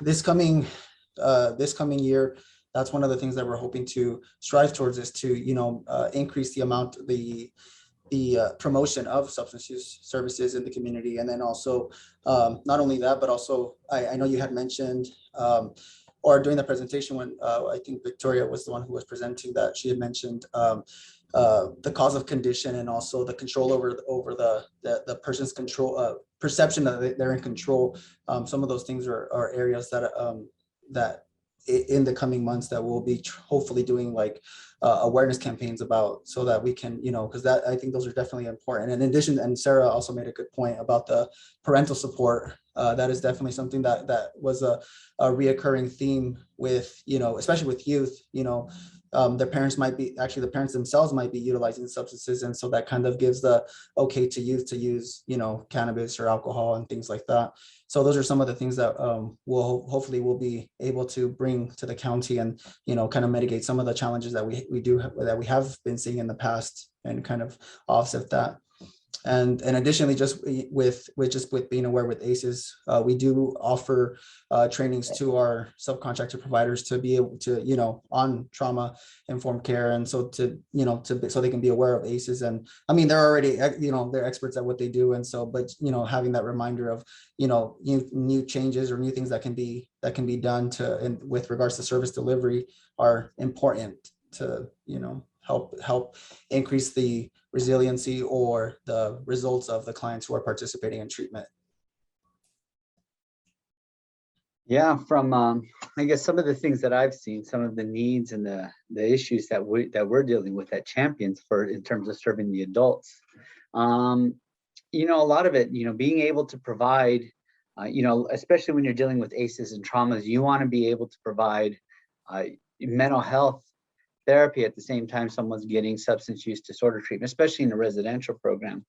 this coming year, that's one of the things that we're hoping to strive towards, is to, increase the amount, the promotion of substance use services in the community. And then also, not only that, but also, I know you had mentioned, or during the presentation when I think Victoria was the one who was presenting, that she had mentioned the cause of condition, and also the control over the person's control, perception that they're in control. Some of those things are areas that in the coming months that we'll be hopefully doing like awareness campaigns about, so that we can, because that, I think those are definitely important. And in addition, and Sarah also made a good point about the parental support. That is definitely something that was a reoccurring theme with, especially with youth. Their parents might be, actually the parents themselves might be utilizing substances, and so that kind of gives the okay to youth to use, cannabis or alcohol and things like that. So those are some of the things that hopefully we'll be able to bring to the county, and kind of mitigate some of the challenges that we have been seeing in the past, and kind of offset that. And additionally, just with being aware with ACEs, we do offer trainings to our subcontractor providers to be able to, on trauma informed care. And so so they can be aware of ACEs. And I mean, they're already, they're experts at what they do. And so, but, having that reminder of, new changes or new things that can be done with regards to service delivery are important to, help increase the resiliency or the results of the clients who are participating in treatment. Yeah, from I guess some of the things that I've seen, some of the needs and the issues that we're dealing with at Champions in terms of serving the adults. A lot of it, being able to provide especially when you're dealing with ACEs and traumas, you want to be able to provide mental health therapy at the same time someone's getting substance use disorder treatment, especially in a residential program.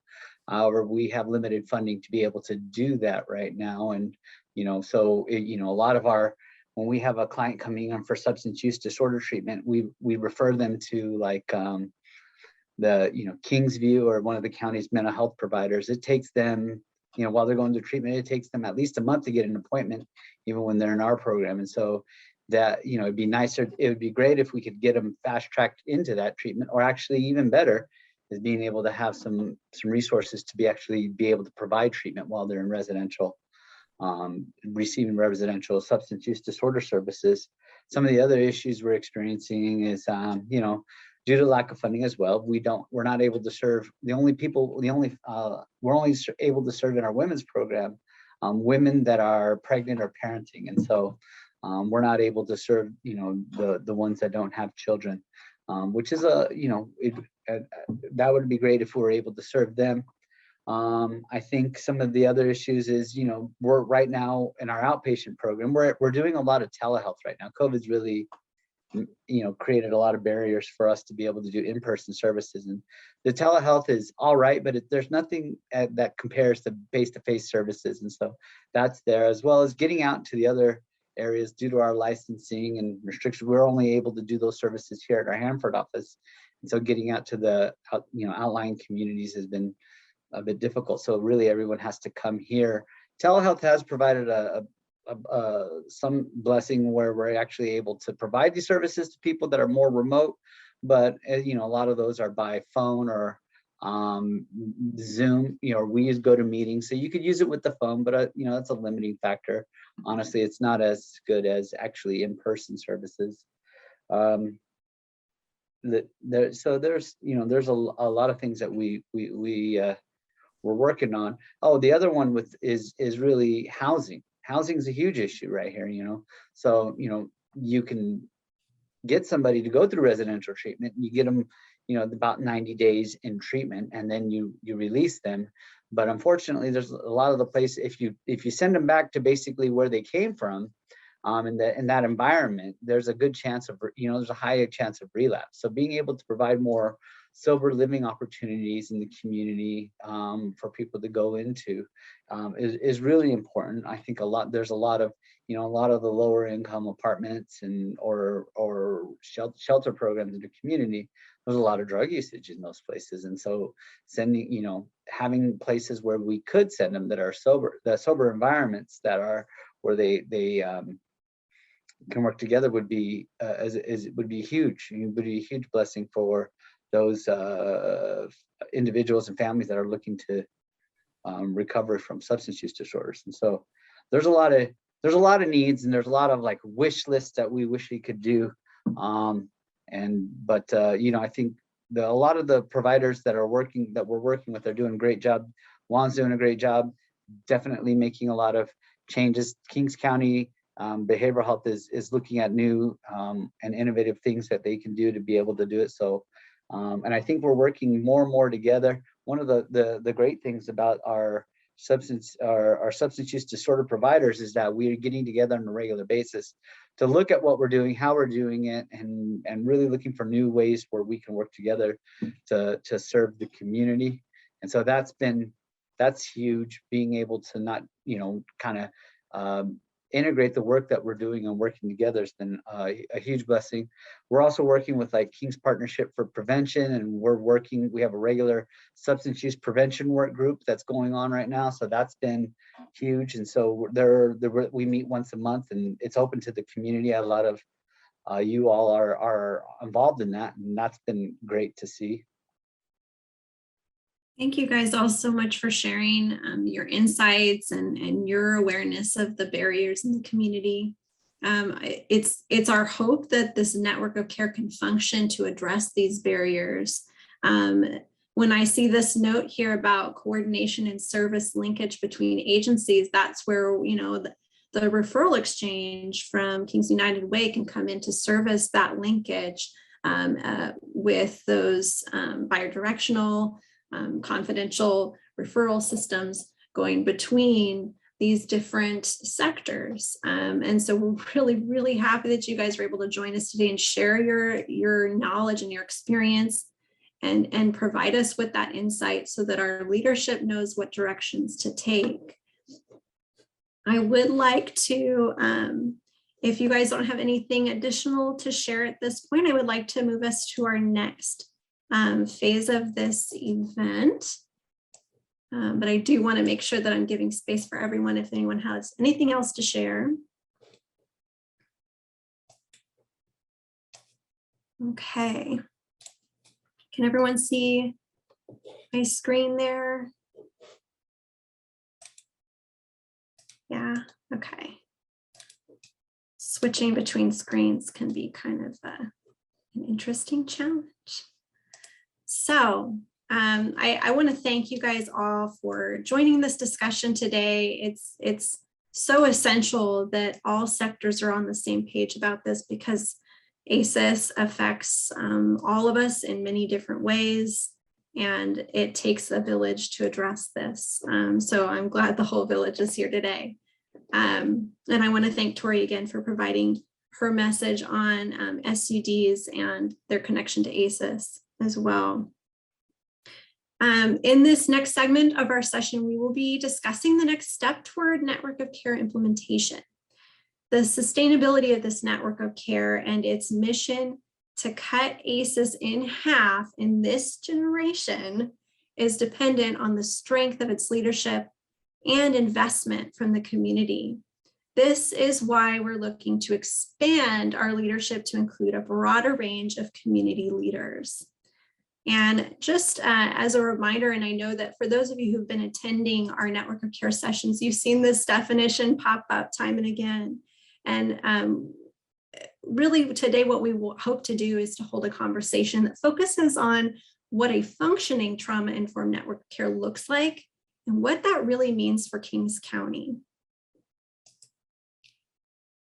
However, we have limited funding to be able to do that right now. And, so, a lot of when we have a client coming in for substance use disorder treatment, we refer them to like Kingsview or one of the county's mental health providers. It takes them, while they're going through treatment, it takes them at least a month to get an appointment, even when they're in our program. And so that, it'd be nicer, it would be great if we could get them fast tracked into that treatment, or actually even better is being able to have some resources to be able to provide treatment while they're in residential, receiving residential substance use disorder services. Some of the other issues we're experiencing is, due to lack of funding as well, we're not able to serve we're only able to serve in our women's program, women that are pregnant or parenting. And so we're not able to serve, the ones that don't have children, which is that would be great if we were able to serve them. I think some of the other issues is, we're right now in our outpatient program, we're doing a lot of telehealth right now. COVID's really, created a lot of barriers for us to be able to do in-person services. And the telehealth is all right, but there's nothing that compares to face-to-face services. And so that's there, as well as getting out to the other areas due to our licensing and restrictions. We're only able to do those services here at our Hanford office. And so getting out to the, outlying communities has been a bit difficult. So really everyone has to come here. Telehealth has provided some blessing where we're actually able to provide these services to people that are more remote, but a lot of those are by phone or Zoom, we use GoToMeeting, so you could use it with the phone, but that's a limiting factor. Honestly, it's not as good as actually in-person services. So there's a lot of things that we're working on. Oh, the other one is really housing. Housing is a huge issue right here, so you can get somebody to go through residential treatment, and you get them about 90 days in treatment, and then you release them. But unfortunately, there's a lot of the place, if you send them back to basically where they came from, in that environment, there's a good chance of, there's a higher chance of relapse. So being able to provide more sober living opportunities in the community for people to go into is really important. I think there's a lot of the lower income apartments or shelter programs in the community. There's a lot of drug usage in those places. And so having places where we could send them that are sober environments that are where they can work together would be huge. It would be a huge blessing for those individuals and families that are looking to recover from substance use disorders. And so there's a lot of needs, and there's a lot of like wish lists that we wish we could do. I think a lot of the providers that we're working with are doing a great job. Juan's doing a great job, definitely making a lot of changes. Kings County Behavioral Health is looking at new and innovative things that they can do to be able to do it. So, and I think we're working more and more together. One of the great things about our substance use disorder providers is that we are getting together on a regular basis to look at what we're doing, how we're doing it, and really looking for new ways where we can work together to serve the community. And so that's huge, being able to not, kind of integrate the work that we're doing and working together has been a huge blessing. We're also working with like King's Partnership for Prevention, and we have a regular substance use prevention work group that's going on right now. So that's been huge. And so we meet once a month, and it's open to the community. A lot of you all are involved in that, and that's been great to see. Thank you guys all so much for sharing your insights and your awareness of the barriers in the community. It's our hope that this network of care can function to address these barriers. When I see this note here about coordination and service linkage between agencies, that's where, the referral exchange from Kings United Way can come into service, that linkage with those bidirectional confidential referral systems going between these different sectors. And so we're really, really happy that you guys are able to join us today and share your knowledge and your experience and provide us with that insight so that our leadership knows what directions to take. I would like to, if you guys don't have anything additional to share at this point, I would like to move us to our next phase of this event. But I do want to make sure that I'm giving space for everyone if anyone has anything else to share. Okay. Can everyone see my screen there? Yeah, okay. Switching between screens can be kind of an interesting challenge. So I want to thank you guys all for joining this discussion today. It's so essential that all sectors are on the same page about this because ACEs affects all of us in many different ways, and it takes a village to address this. So I'm glad the whole village is here today. And I want to thank Tori again for providing her message on SUDs and their connection to ACEs as well. In this next segment of our session, we will be discussing the next step toward network of care implementation. The sustainability of this network of care and its mission to cut ACEs in half in this generation is dependent on the strength of its leadership and investment from the community. This is why we're looking to expand our leadership to include a broader range of community leaders. And just as a reminder, and I know that for those of you who've been attending our network of care sessions, you've seen this definition pop up time and again. And really today, what we hope to do is to hold a conversation that focuses on what a functioning trauma-informed network of care looks like and what that really means for Kings County.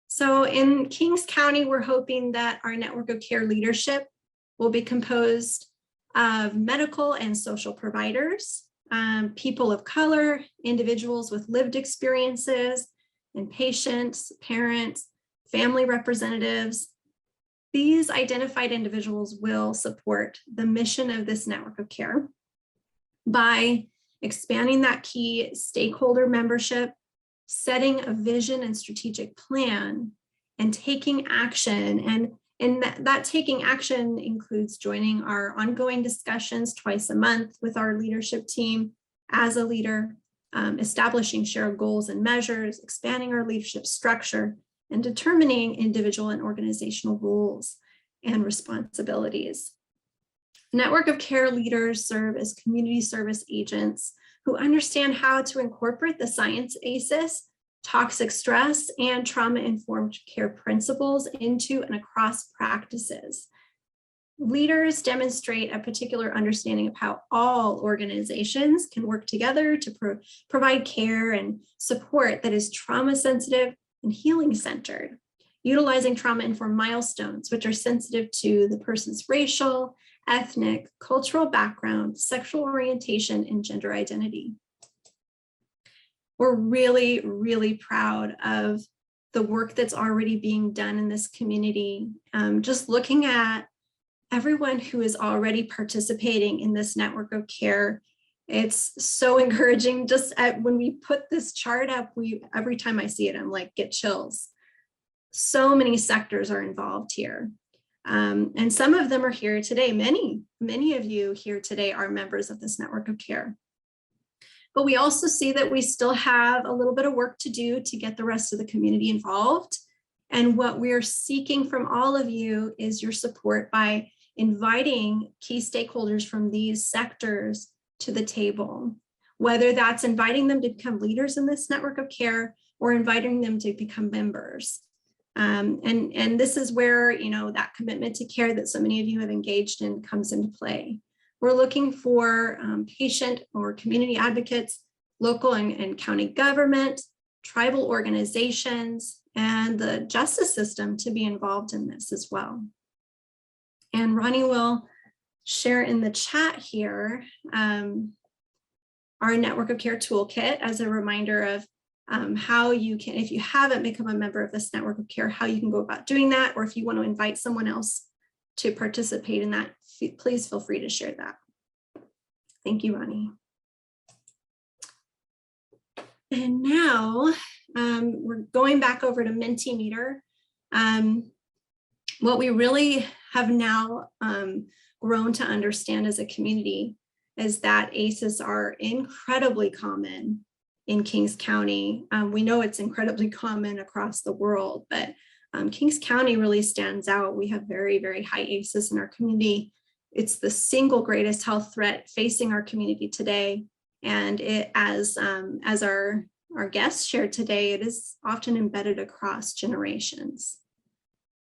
So in Kings County, we're hoping that our network of care leadership will be composed of medical and social providers, people of color, individuals with lived experiences, and patients, parents, family representatives. These identified individuals will support the mission of this network of care by expanding that key stakeholder membership, setting a vision and strategic plan, and taking action. And that taking action includes joining our ongoing discussions twice a month with our leadership team as a leader, establishing shared goals and measures, expanding our leadership structure, and determining individual and organizational roles and responsibilities. Network of care leaders serve as community service agents who understand how to incorporate the science ACEs, toxic stress, and trauma-informed care principles into and across practices. Leaders demonstrate a particular understanding of how all organizations can work together to provide care and support that is trauma-sensitive and healing-centered, utilizing trauma-informed milestones, which are sensitive to the person's racial, ethnic, cultural background, sexual orientation, and gender identity. We're really, really proud of the work that's already being done in this community. Just looking at everyone who is already participating in this network of care, it's so encouraging. Just when we put this chart up, every time I see it, I'm like, get chills. So many sectors are involved here. And some of them are here today. Many of you here today are members of this network of care. But we also see that we still have a little bit of work to do to get the rest of the community involved. And what we're seeking from all of you is your support by inviting key stakeholders from these sectors to the table, whether that's inviting them to become leaders in this network of care or inviting them to become members. And this is where, that commitment to care that so many of you have engaged in comes into play. We're looking for patient or community advocates, local and county government, tribal organizations, and the justice system to be involved in this as well. And Ronnie will share in the chat here our network of care toolkit as a reminder of how you can, if you haven't become a member of this network of care, how you can go about doing that, or if you want to invite someone else to participate in that, please feel free to share that. Thank you, Ronnie. And now we're going back over to Mentimeter. What we really have now grown to understand as a community is that ACEs are incredibly common in Kings County. We know it's incredibly common across the world, but Kings County really stands out. We have very, very high ACEs in our community. It's the single greatest health threat facing our community today. And it, as our guests shared today, it is often embedded across generations.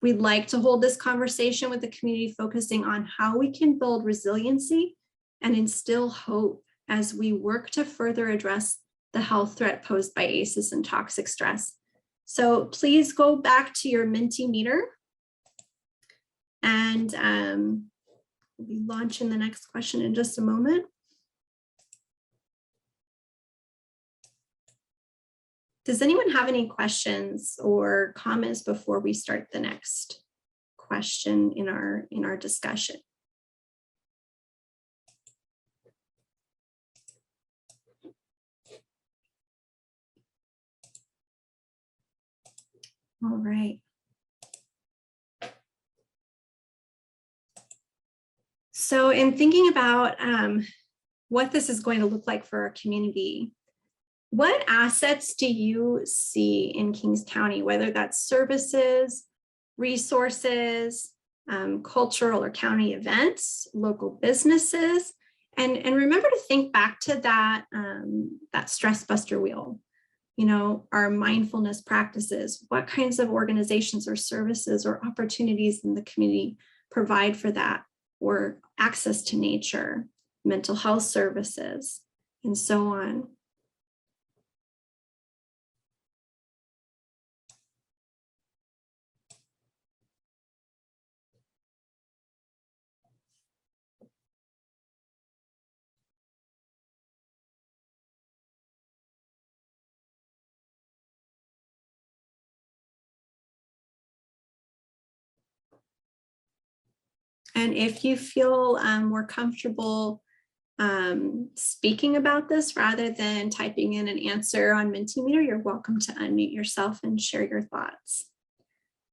We'd like to hold this conversation with the community, focusing on how we can build resiliency and instill hope as we work to further address the health threat posed by ACEs and toxic stress. So please go back to your Mentimeter, and we'll be launching the next question in just a moment. Does anyone have any questions or comments before we start the next question in our discussion? All right. So in thinking about what this is going to look like for our community, what assets do you see in Kings County, whether that's services, resources, cultural or county events, local businesses, and remember to think back to that, that stress buster wheel. You know, our mindfulness practices, what kinds of organizations or services or opportunities in the community provide for that, or access to nature, mental health services, and so on. And if you feel more comfortable speaking about this rather than typing in an answer on Mentimeter, you're welcome to unmute yourself and share your thoughts.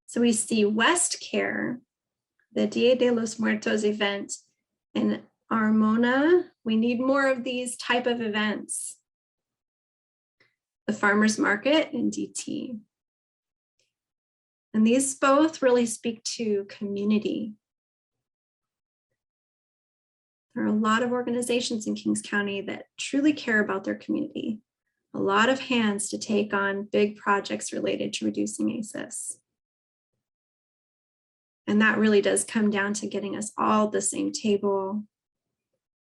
So we see West Care, the Dia de los Muertos event in Armona. We need more of these type of events. The Farmers Market in DT. And these both really speak to community. There are a lot of organizations in Kings County that truly care about their community. A lot of hands to take on big projects related to reducing ACEs. And that really does come down to getting us all at the same table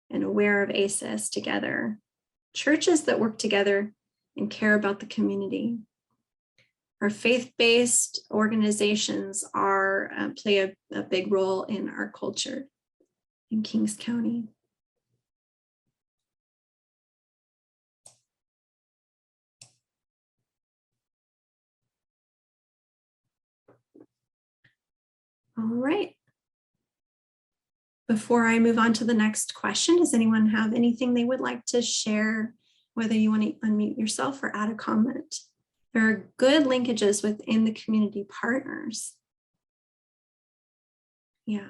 and aware of ACEs together. Churches that work together and care about the community. Our faith-based organizations play a big role in our culture in Kings County. All right. Before I move on to the next question, does anyone have anything they would like to share, whether you want to unmute yourself or add a comment? There are good linkages within the community partners. Yeah.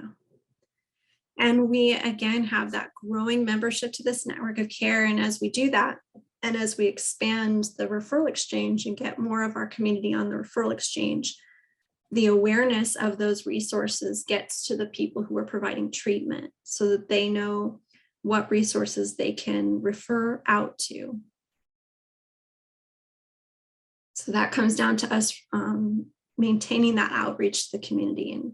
And we, again, have that growing membership to this network of care. And as we do that, and as we expand the referral exchange and get more of our community on the referral exchange, the awareness of those resources gets to the people who are providing treatment so that they know what resources they can refer out to. So that comes down to us maintaining that outreach to the community and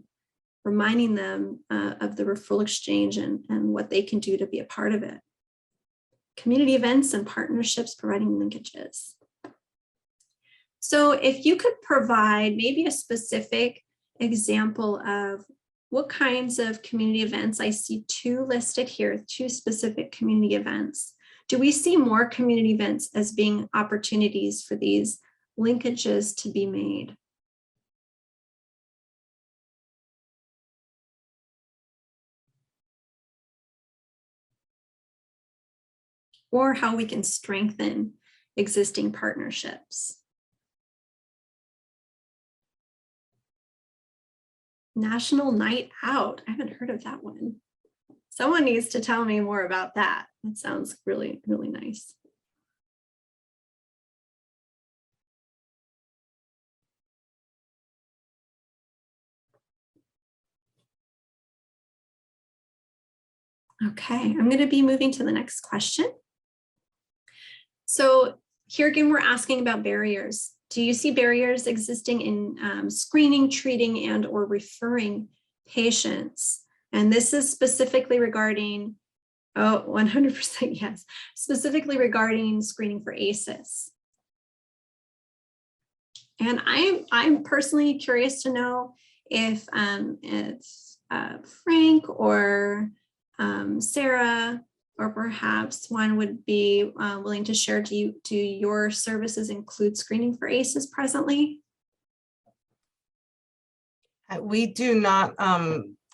reminding them of the referral exchange and what they can do to be a part of it. Community events and partnerships providing linkages. So if you could provide maybe a specific example of what kinds of community events, I see two listed here, two specific community events. Do we see more community events as being opportunities for these linkages to be made? Or how we can strengthen existing partnerships? National Night Out. I haven't heard of that one. Someone needs to tell me more about that. That sounds really, really nice. Okay, I'm going to be moving to the next question. So here again, we're asking about barriers. Do you see barriers existing in screening, treating, and or referring patients? And this is specifically regarding, 100% yes, specifically regarding screening for ACEs. And I'm personally curious to know if Frank or Sarah, or perhaps one would be willing to share, do your services include screening for ACEs presently? We do not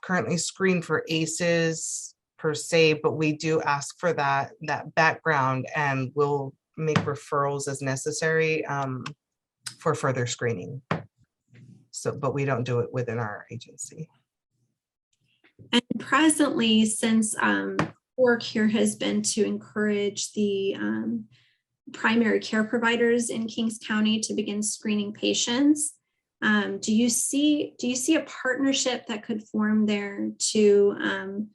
currently screen for ACEs per se, but we do ask for that background, and we'll make referrals as necessary for further screening. So, but we don't do it within our agency. And presently, since work here has been to encourage the primary care providers in Kings County to begin screening patients, do you see a partnership that could form there to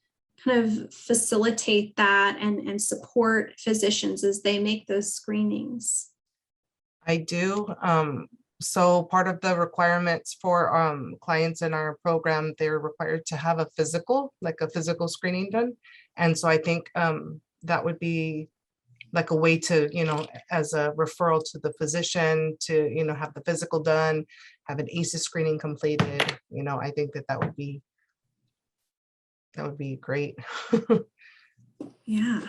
kind of facilitate that and support physicians as they make those screenings? I do. So part of the requirements for clients in our program, they're required to have a physical, like a physical screening done. And so I think that would be like a way to, as a referral to the physician to, have the physical done, have an ACEs screening completed. I think that would be great. Yeah.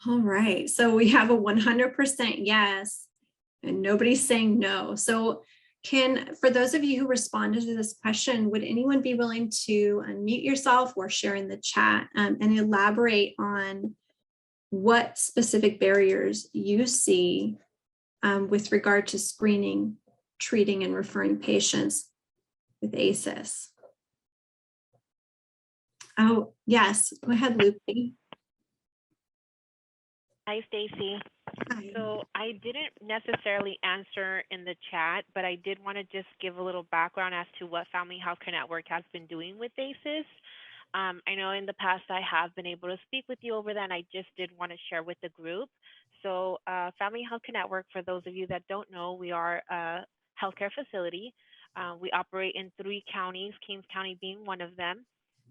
All right, so we have a 100% yes, and nobody's saying no. So for those of you who responded to this question, would anyone be willing to unmute yourself or share in the chat and elaborate on what specific barriers you see with regard to screening, treating, and referring patients with ACEs? Oh, yes, go ahead, Lucy. Hi, Stacy. So I didn't necessarily answer in the chat, but I did want to just give a little background as to what Family Healthcare Network has been doing with ACEs. I know in the past I have been able to speak with you over that, and I just did want to share with the group. So Family Healthcare Network, for those of you that don't know, we are a healthcare facility. We operate in 3 counties, Kings County being one of them.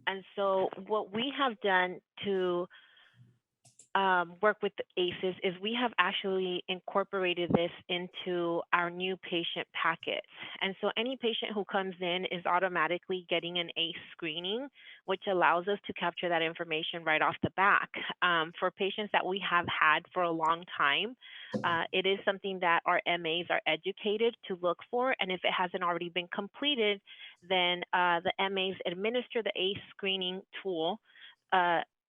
And so what we have done to work with the ACEs is we have actually incorporated this into our new patient packets. And so any patient who comes in is automatically getting an ACE screening, which allows us to capture that information right off the back. For patients that we have had for a long time, it is something that our MAs are educated to look for. And if it hasn't already been completed, then the MAs administer the ACE screening tool,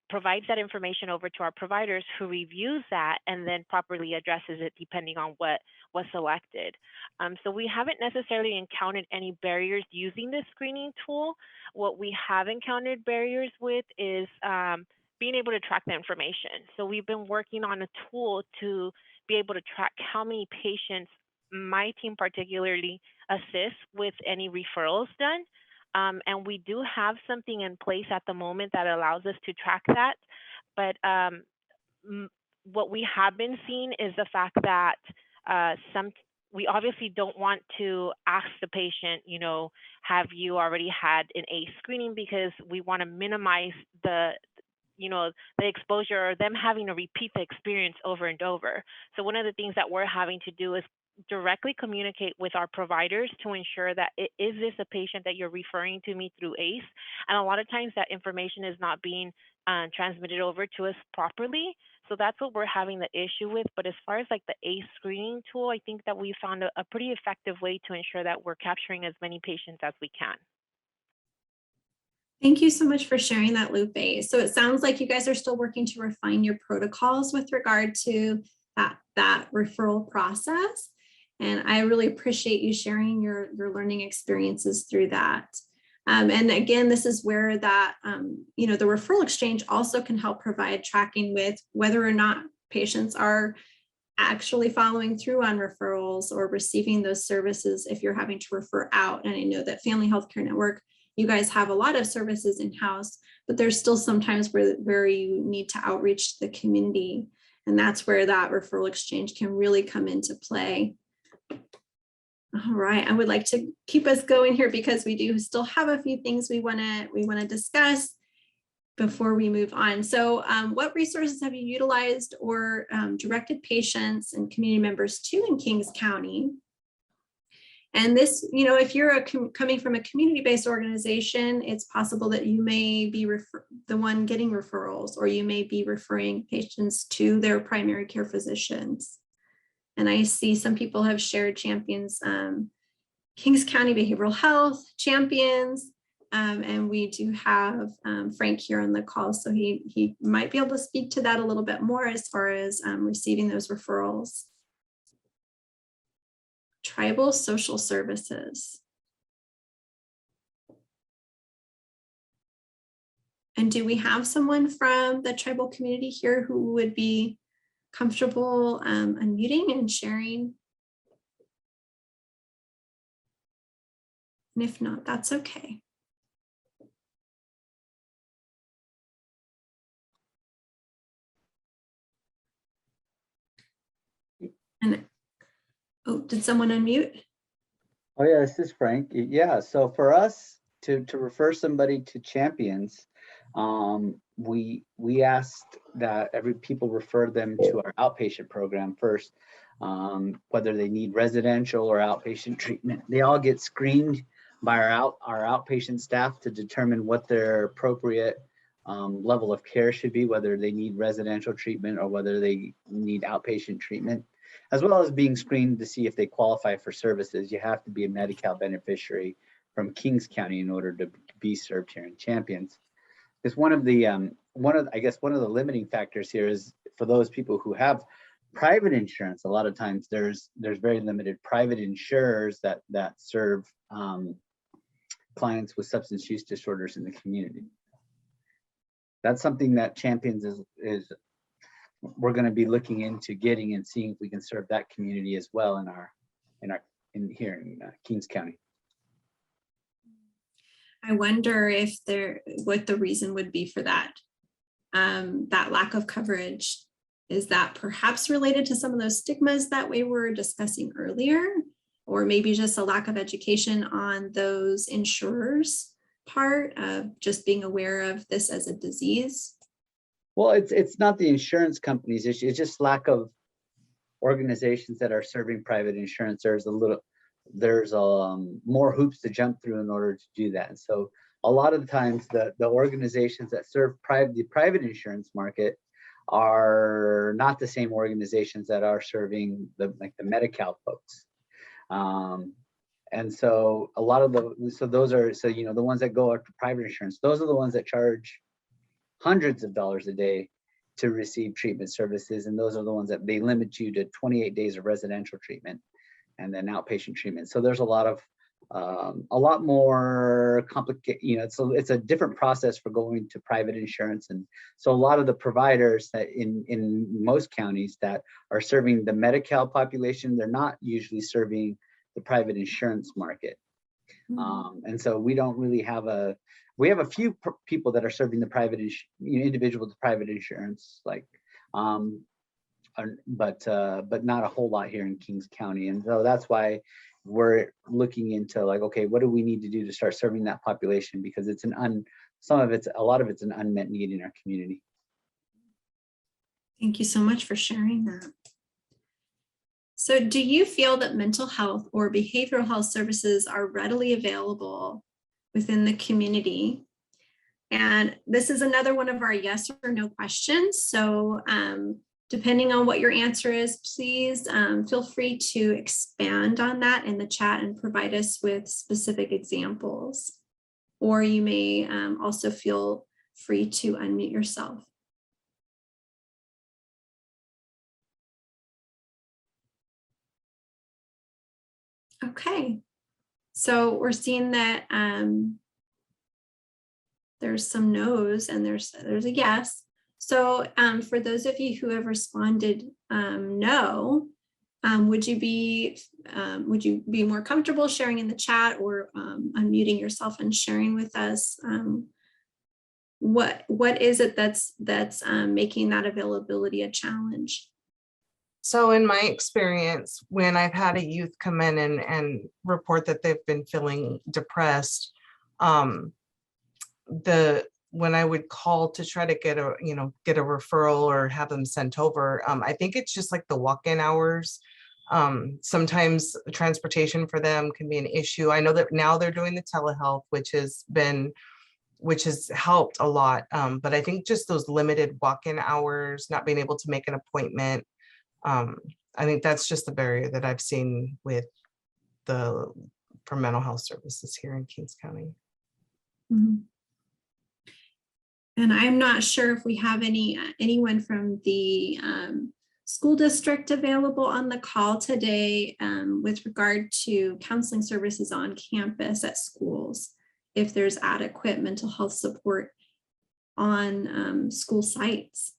provides that information over to our providers, who reviews that and then properly addresses it depending on what was selected. So we haven't necessarily encountered any barriers using this screening tool. What we have encountered barriers with is being able to track the information. So we've been working on a tool to be able to track how many patients my team particularly assists with any referrals done. And we do have something in place at the moment that allows us to track that. But what we have been seeing is the fact that we obviously don't want to ask the patient, have you already had an ACE screening, because we want to minimize the exposure, or them having to repeat the experience over and over. So one of the things that we're having to do is directly communicate with our providers to ensure that is this a patient that you're referring to me through ACE? And a lot of times that information is not being transmitted over to us properly. So that's what we're having the issue with. But as far as like the ACE screening tool, I think that we found a pretty effective way to ensure that we're capturing as many patients as we can. Thank you so much for sharing that, Lupe. So it sounds like you guys are still working to refine your protocols with regard to that referral process. And I really appreciate you sharing your learning experiences through that. And again, this is where that, the referral exchange also can help provide tracking with whether or not patients are actually following through on referrals or receiving those services if you're having to refer out. And I know that Family Healthcare Network, you guys have a lot of services in-house, but there's still sometimes where you need to outreach to the community. And that's where that referral exchange can really come into play. All right, I would like to keep us going here because we do still have a few things we want to discuss before we move on. So what resources have you utilized or directed patients and community members to in Kings County? And this, if you're coming from a community-based organization, it's possible that you may be the one getting referrals, or you may be referring patients to their primary care physicians. And I see some people have shared Champions, Kings County Behavioral Health, Champions, and we do have Frank here on the call, so he might be able to speak to that a little bit more as far as receiving those referrals. Tribal social services. And do we have someone from the tribal community here who would be comfortable unmuting and sharing? And if not, that's okay. And oh, did someone unmute? Oh yeah, this is Frank. Yeah, so for us to refer somebody to Champions, we asked that people refer them to our outpatient program first, whether they need residential or outpatient treatment. They all get screened by our outpatient staff to determine what their appropriate level of care should be, whether they need residential treatment or whether they need outpatient treatment, as well as being screened to see if they qualify for services. You have to be a Medi-Cal beneficiary from Kings County in order to be served here in Champions. Because one of the limiting factors here is for those people who have private insurance. A lot of times there's very limited private insurers that serve clients with substance use disorders in the community. That's something that Champions is we're going to be looking into getting and seeing if we can serve that community as well in here in Kings County. I wonder what the reason would be for that, that lack of coverage. Is that perhaps related to some of those stigmas that we were discussing earlier, or maybe just a lack of education on those insurers' part of just being aware of this as a disease? Well, it's not the insurance company's issue. It's just lack of organizations that are serving private insurance. There's more hoops to jump through in order to do that. And so a lot of the times the organizations that serve the private insurance market are not the same organizations that are serving the Medi-Cal folks. And so a lot of the ones that go after private insurance, those are the ones that charge hundreds of dollars a day to receive treatment services. And those are the ones that they limit you to 28 days of residential treatment and then outpatient treatment. So there's a lot more complicated, it's a different process for going to private insurance. And so a lot of the providers that in most counties that are serving the Medi-Cal population, they're not usually serving the private insurance market. And so we don't really have we have a few people that are serving the private, individual to private insurance, but not a whole lot here in Kings County. And so that's why we're looking into okay, what do we need to do to start serving that population? Because it's a lot of it's an unmet need in our community. Thank you so much for sharing that. So do you feel that mental health or behavioral health services are readily available within the community? And this is another one of our yes or no questions. So depending on what your answer is, please feel free to expand on that in the chat and provide us with specific examples. Or you may also feel free to unmute yourself. Okay, so we're seeing that there's some no's and there's a yes. So for those of you who have responded no, would you be more comfortable sharing in the chat or unmuting yourself and sharing with us what is it that's making that availability a challenge? So in my experience, when I've had a youth come in and report that they've been feeling depressed, when I would call to try to get a referral or have them sent over, I think it's just like the walk-in hours. Sometimes transportation for them can be an issue. I know that now they're doing the telehealth, which has helped a lot. But I think just those limited walk-in hours, not being able to make an appointment, I think that's just the barrier that I've seen for mental health services here in Kings County. Mm-hmm. And I'm not sure if we have anyone from the school district available on the call today with regard to counseling services on campus at schools, if there's adequate mental health support on school sites.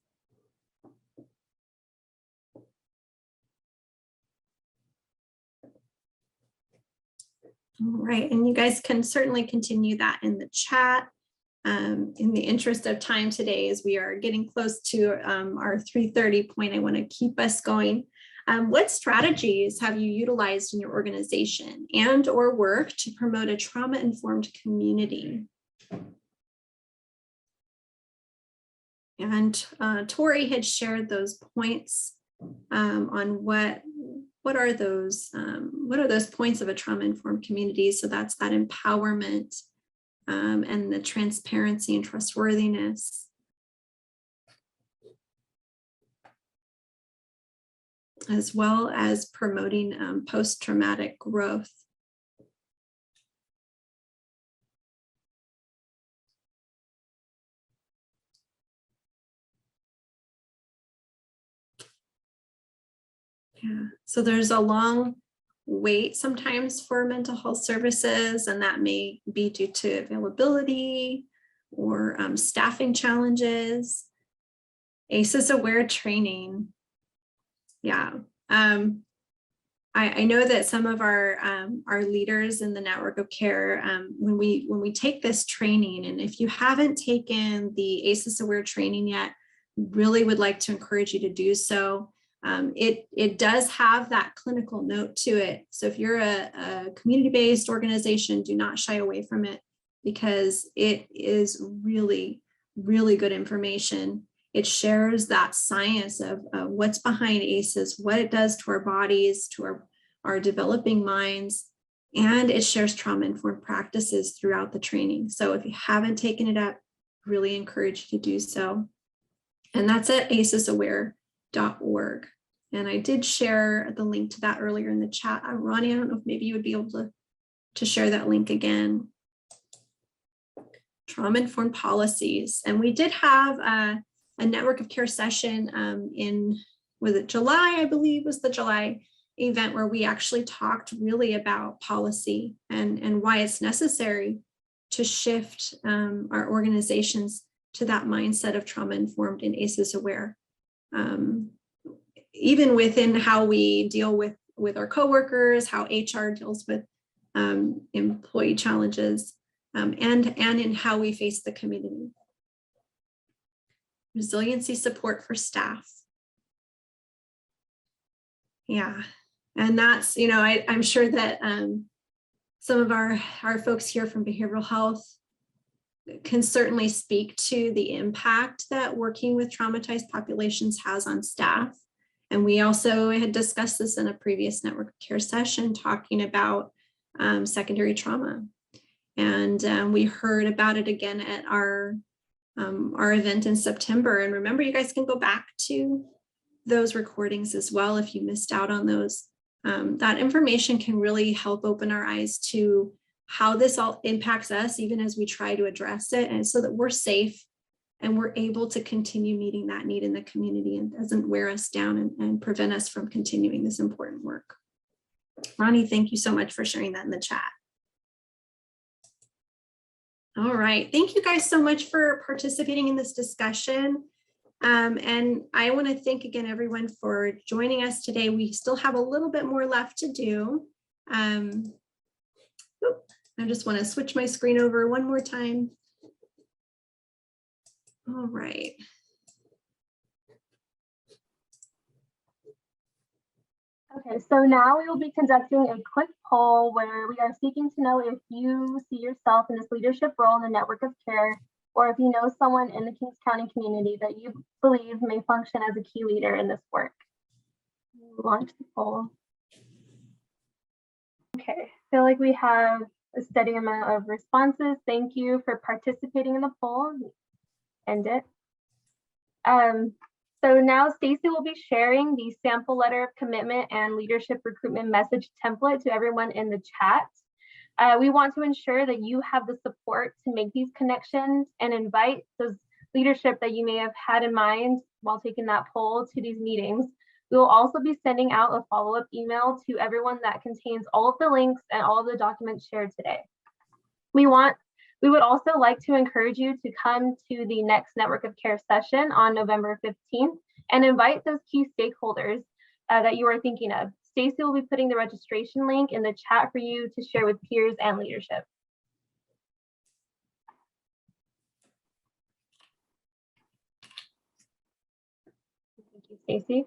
All right, and you guys can certainly continue that in the chat. In the interest of time today, as we are getting close to our 3:30 point, I want to keep us going. What strategies have you utilized in your organization and or work to promote a trauma-informed community? And Tori had shared those points on what are those points of a trauma-informed community. So that's that empowerment and the transparency and trustworthiness. As well as promoting post-traumatic growth. Yeah, so there's a long wait sometimes for mental health services, and that may be due to availability or staffing challenges. ACEs aware training. Yeah, I know that some of our leaders in the network of care, when we take this training, and if you haven't taken the ACEs aware training yet, really would like to encourage you to do so. It does have that clinical note to it. So if you're a community-based organization, do not shy away from it, because it is really, really good information. It shares that science of what's behind ACEs, what it does to our bodies, to our developing minds, and it shares trauma-informed practices throughout the training. So if you haven't taken it up, really encourage you to do so. And that's at acesaware.org. And I did share the link to that earlier in the chat. Ronnie, I don't know if maybe you would be able to share that link again. Trauma-informed policies. And we did have a network of care session was it July, I believe was the July event, where we actually talked really about policy and why it's necessary to shift our organizations to that mindset of trauma-informed and ACEs aware. Even within how we deal with our coworkers, how HR deals with employee challenges, and in how we face the community. Resiliency support for staff. Yeah, and that's, I'm sure that some of our folks here from behavioral health can certainly speak to the impact that working with traumatized populations has on staff. And we also had discussed this in a previous network of care session, talking about secondary trauma. And we heard about it again at our event in September. And remember, you guys can go back to those recordings as well if you missed out on those. That information can really help open our eyes to how this all impacts us, even as we try to address it, and so that we're safe and we're able to continue meeting that need in the community and doesn't wear us down and prevent us from continuing this important work. Ronnie, thank you so much for sharing that in the chat. All right, thank you guys so much for participating in this discussion. And I want to thank again everyone for joining us today. We still have a little bit more left to do. I just want to switch my screen over one more time. All right. Okay, so now we will be conducting a quick poll where we are seeking to know if you see yourself in this leadership role in the network of care, or if you know someone in the Kings County community that you believe may function as a key leader in this work. Launch the poll. Okay, I feel like we have a steady amount of responses. Thank you for participating in the poll. End it. So now Stacy will be sharing the sample letter of commitment and leadership recruitment message template to everyone in the chat. We want to ensure that you have the support to make these connections and invite those leadership that you may have had in mind while taking that poll to these meetings. We will also be sending out a follow-up email to everyone that contains all of the links and all of the documents shared today. We would also like to encourage you to come to the next Network of Care session on November 15th and invite those key stakeholders that you are thinking of. Stacy will be putting the registration link in the chat for you to share with peers and leadership. Thank you, Stacy.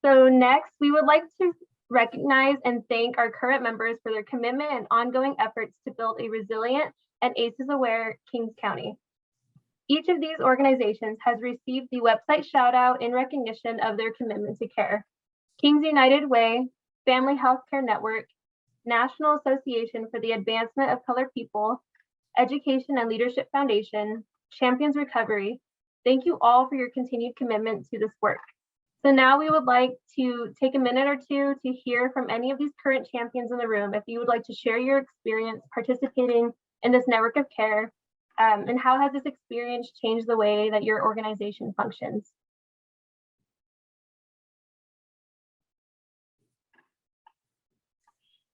So next, we would like to recognize and thank our current members for their commitment and ongoing efforts to build a resilient and ACEs-aware Kings County. Each of these organizations has received the website shout out in recognition of their commitment to care. Kings United Way, Family Healthcare Network, National Association for the Advancement of Colored People, Education and Leadership Foundation, Champions Recovery. Thank you all for your continued commitment to this work. So now we would like to take a minute or two to hear from any of these current champions in the room. If you would like to share your experience participating in this network of care, and how has this experience changed the way that your organization functions?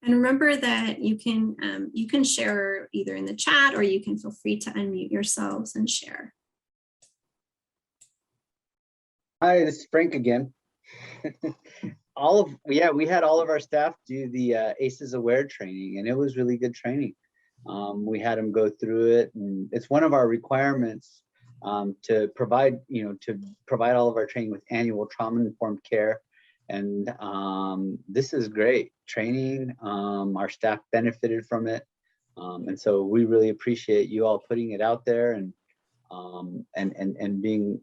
And remember that you can share either in the chat or you can feel free to unmute yourselves and share. Hi, this is Frank again. We had all of our staff do the ACEs Aware training, and it was really good training. We had them go through it, and it's one of our requirements to provide all of our training with annual trauma-informed care. And this is great training. Our staff benefited from it, and so we really appreciate you all putting it out there and being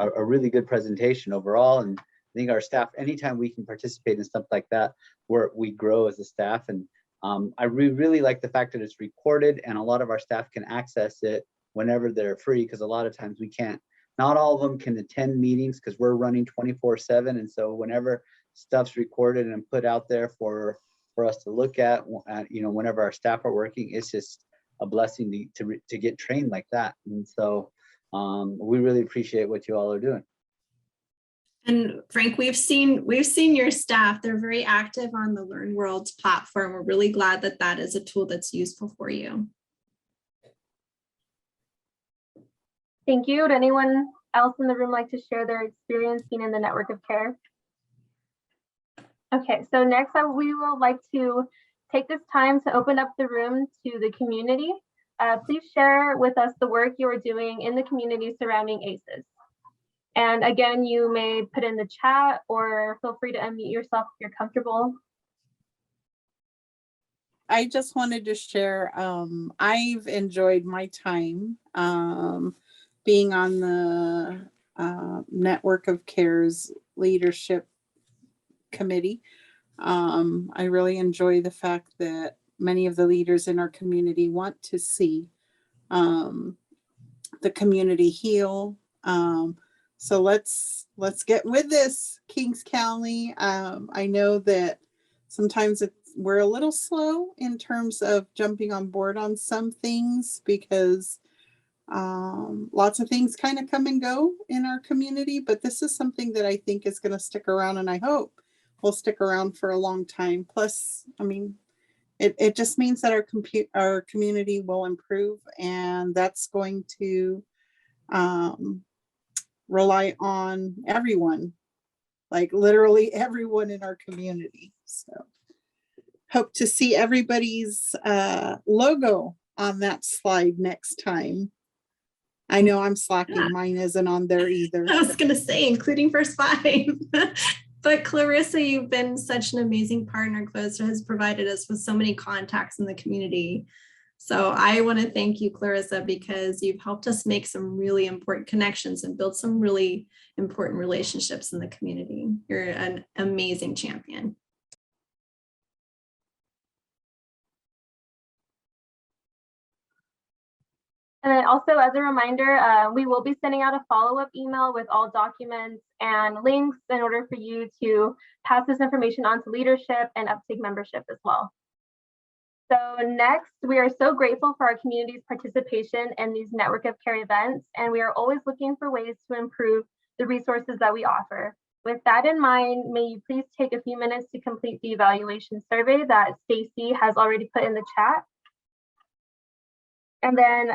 a really good presentation overall. And I think our staff, anytime we can participate in stuff like that, we grow as a staff. And I really like the fact that it's recorded and a lot of our staff can access it whenever they're free, because a lot of times we can't. Not all of them can attend meetings because we're running 24/7, and so whenever stuff's recorded and put out there for us to look at, whenever our staff are working, it's just a blessing to get trained like that. And so we really appreciate what you all are doing. And Frank, we've seen your staff. They're very active on the Learn World platform. We're really glad that that is a tool that's useful for you. Thank you. Would anyone else in the room like to share their experience being in the network of care? Okay, so next we will like to take this time to open up the room to the community. Please share with us the work you are doing in the community surrounding ACEs. And again, you may put in the chat or feel free to unmute yourself if you're comfortable. I just wanted to share, I've enjoyed my time being on the Network of Care's leadership committee. I really enjoy the fact that many of the leaders in our community want to see the community heal. So let's get with this, Kings County. I know that sometimes we're a little slow in terms of jumping on board on some things because lots of things kind of come and go in our community, but this is something that I think is going to stick around, and I hope will stick around for a long time. Plus, I mean, it just means that our community will improve, and that's going to rely on everyone, like literally everyone in our community. So hope to see everybody's logo on that slide next time. I know I'm slacking. Mine isn't on there either. I was going to say, including first 5. But Clarissa, you've been such an amazing partner. Clarissa has provided us with so many contacts in the community. So I want to thank you, Clarissa, because you've helped us make some really important connections and build some really important relationships in the community. You're an amazing champion. And then also, as a reminder, we will be sending out a follow-up email with all documents and links in order for you to pass this information on to leadership and uptake membership as well. So next, we are so grateful for our community's participation in these Network of Care events, and we are always looking for ways to improve the resources that we offer. With that in mind, may you please take a few minutes to complete the evaluation survey that Stacy has already put in the chat. And then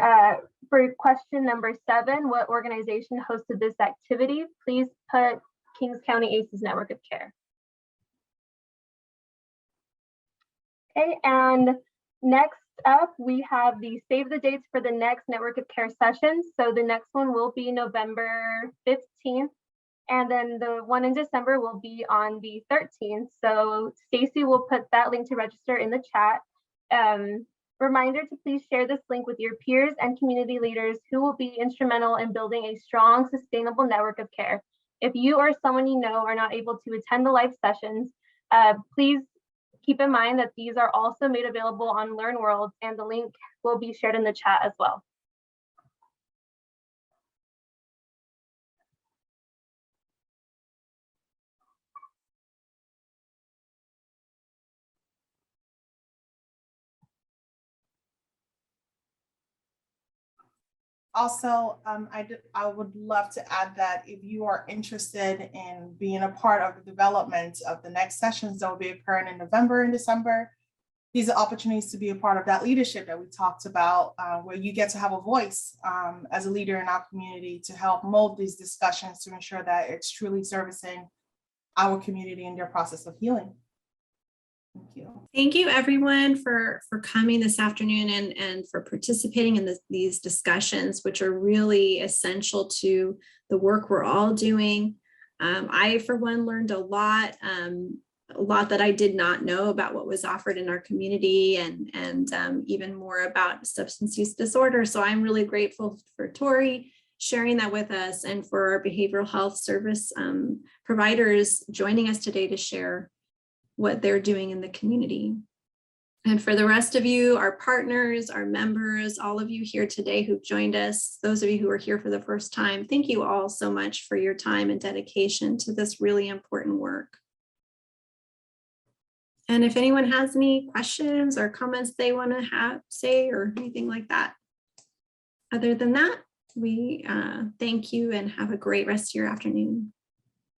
for question number 7, what organization hosted this activity? Please put Kings County ACEs Network of Care. Okay, and next up, we have the save the dates for the next Network of Care sessions. So the next one will be November 15th, and then the one in December will be on the 13th. So Stacy will put that link to register in the chat. Reminder to please share this link with your peers and community leaders who will be instrumental in building a strong, sustainable network of care. If you or someone you know are not able to attend the live sessions, please keep in mind that these are also made available on Learn World, and the link will be shared in the chat as well. Also, I would love to add that if you are interested in being a part of the development of the next sessions that will be occurring in November and December, these are opportunities to be a part of that leadership that we talked about, where you get to have a voice as a leader in our community to help mold these discussions to ensure that it's truly servicing our community in their process of healing. Thank you. Thank you, everyone, for coming this afternoon and for participating in these discussions, which are really essential to the work we're all doing. I, for one, learned a lot that I did not know about what was offered in our community, and even more about substance use disorder. So I'm really grateful for Tori sharing that with us, and for our behavioral health service providers joining us today to share what they're doing in the community. And for the rest of you, our partners, our members, all of you here today who've joined us, those of you who are here for the first time, thank you all so much for your time and dedication to this really important work. And if anyone has any questions or comments they want to say or anything like that, other than that, we thank you and have a great rest of your afternoon.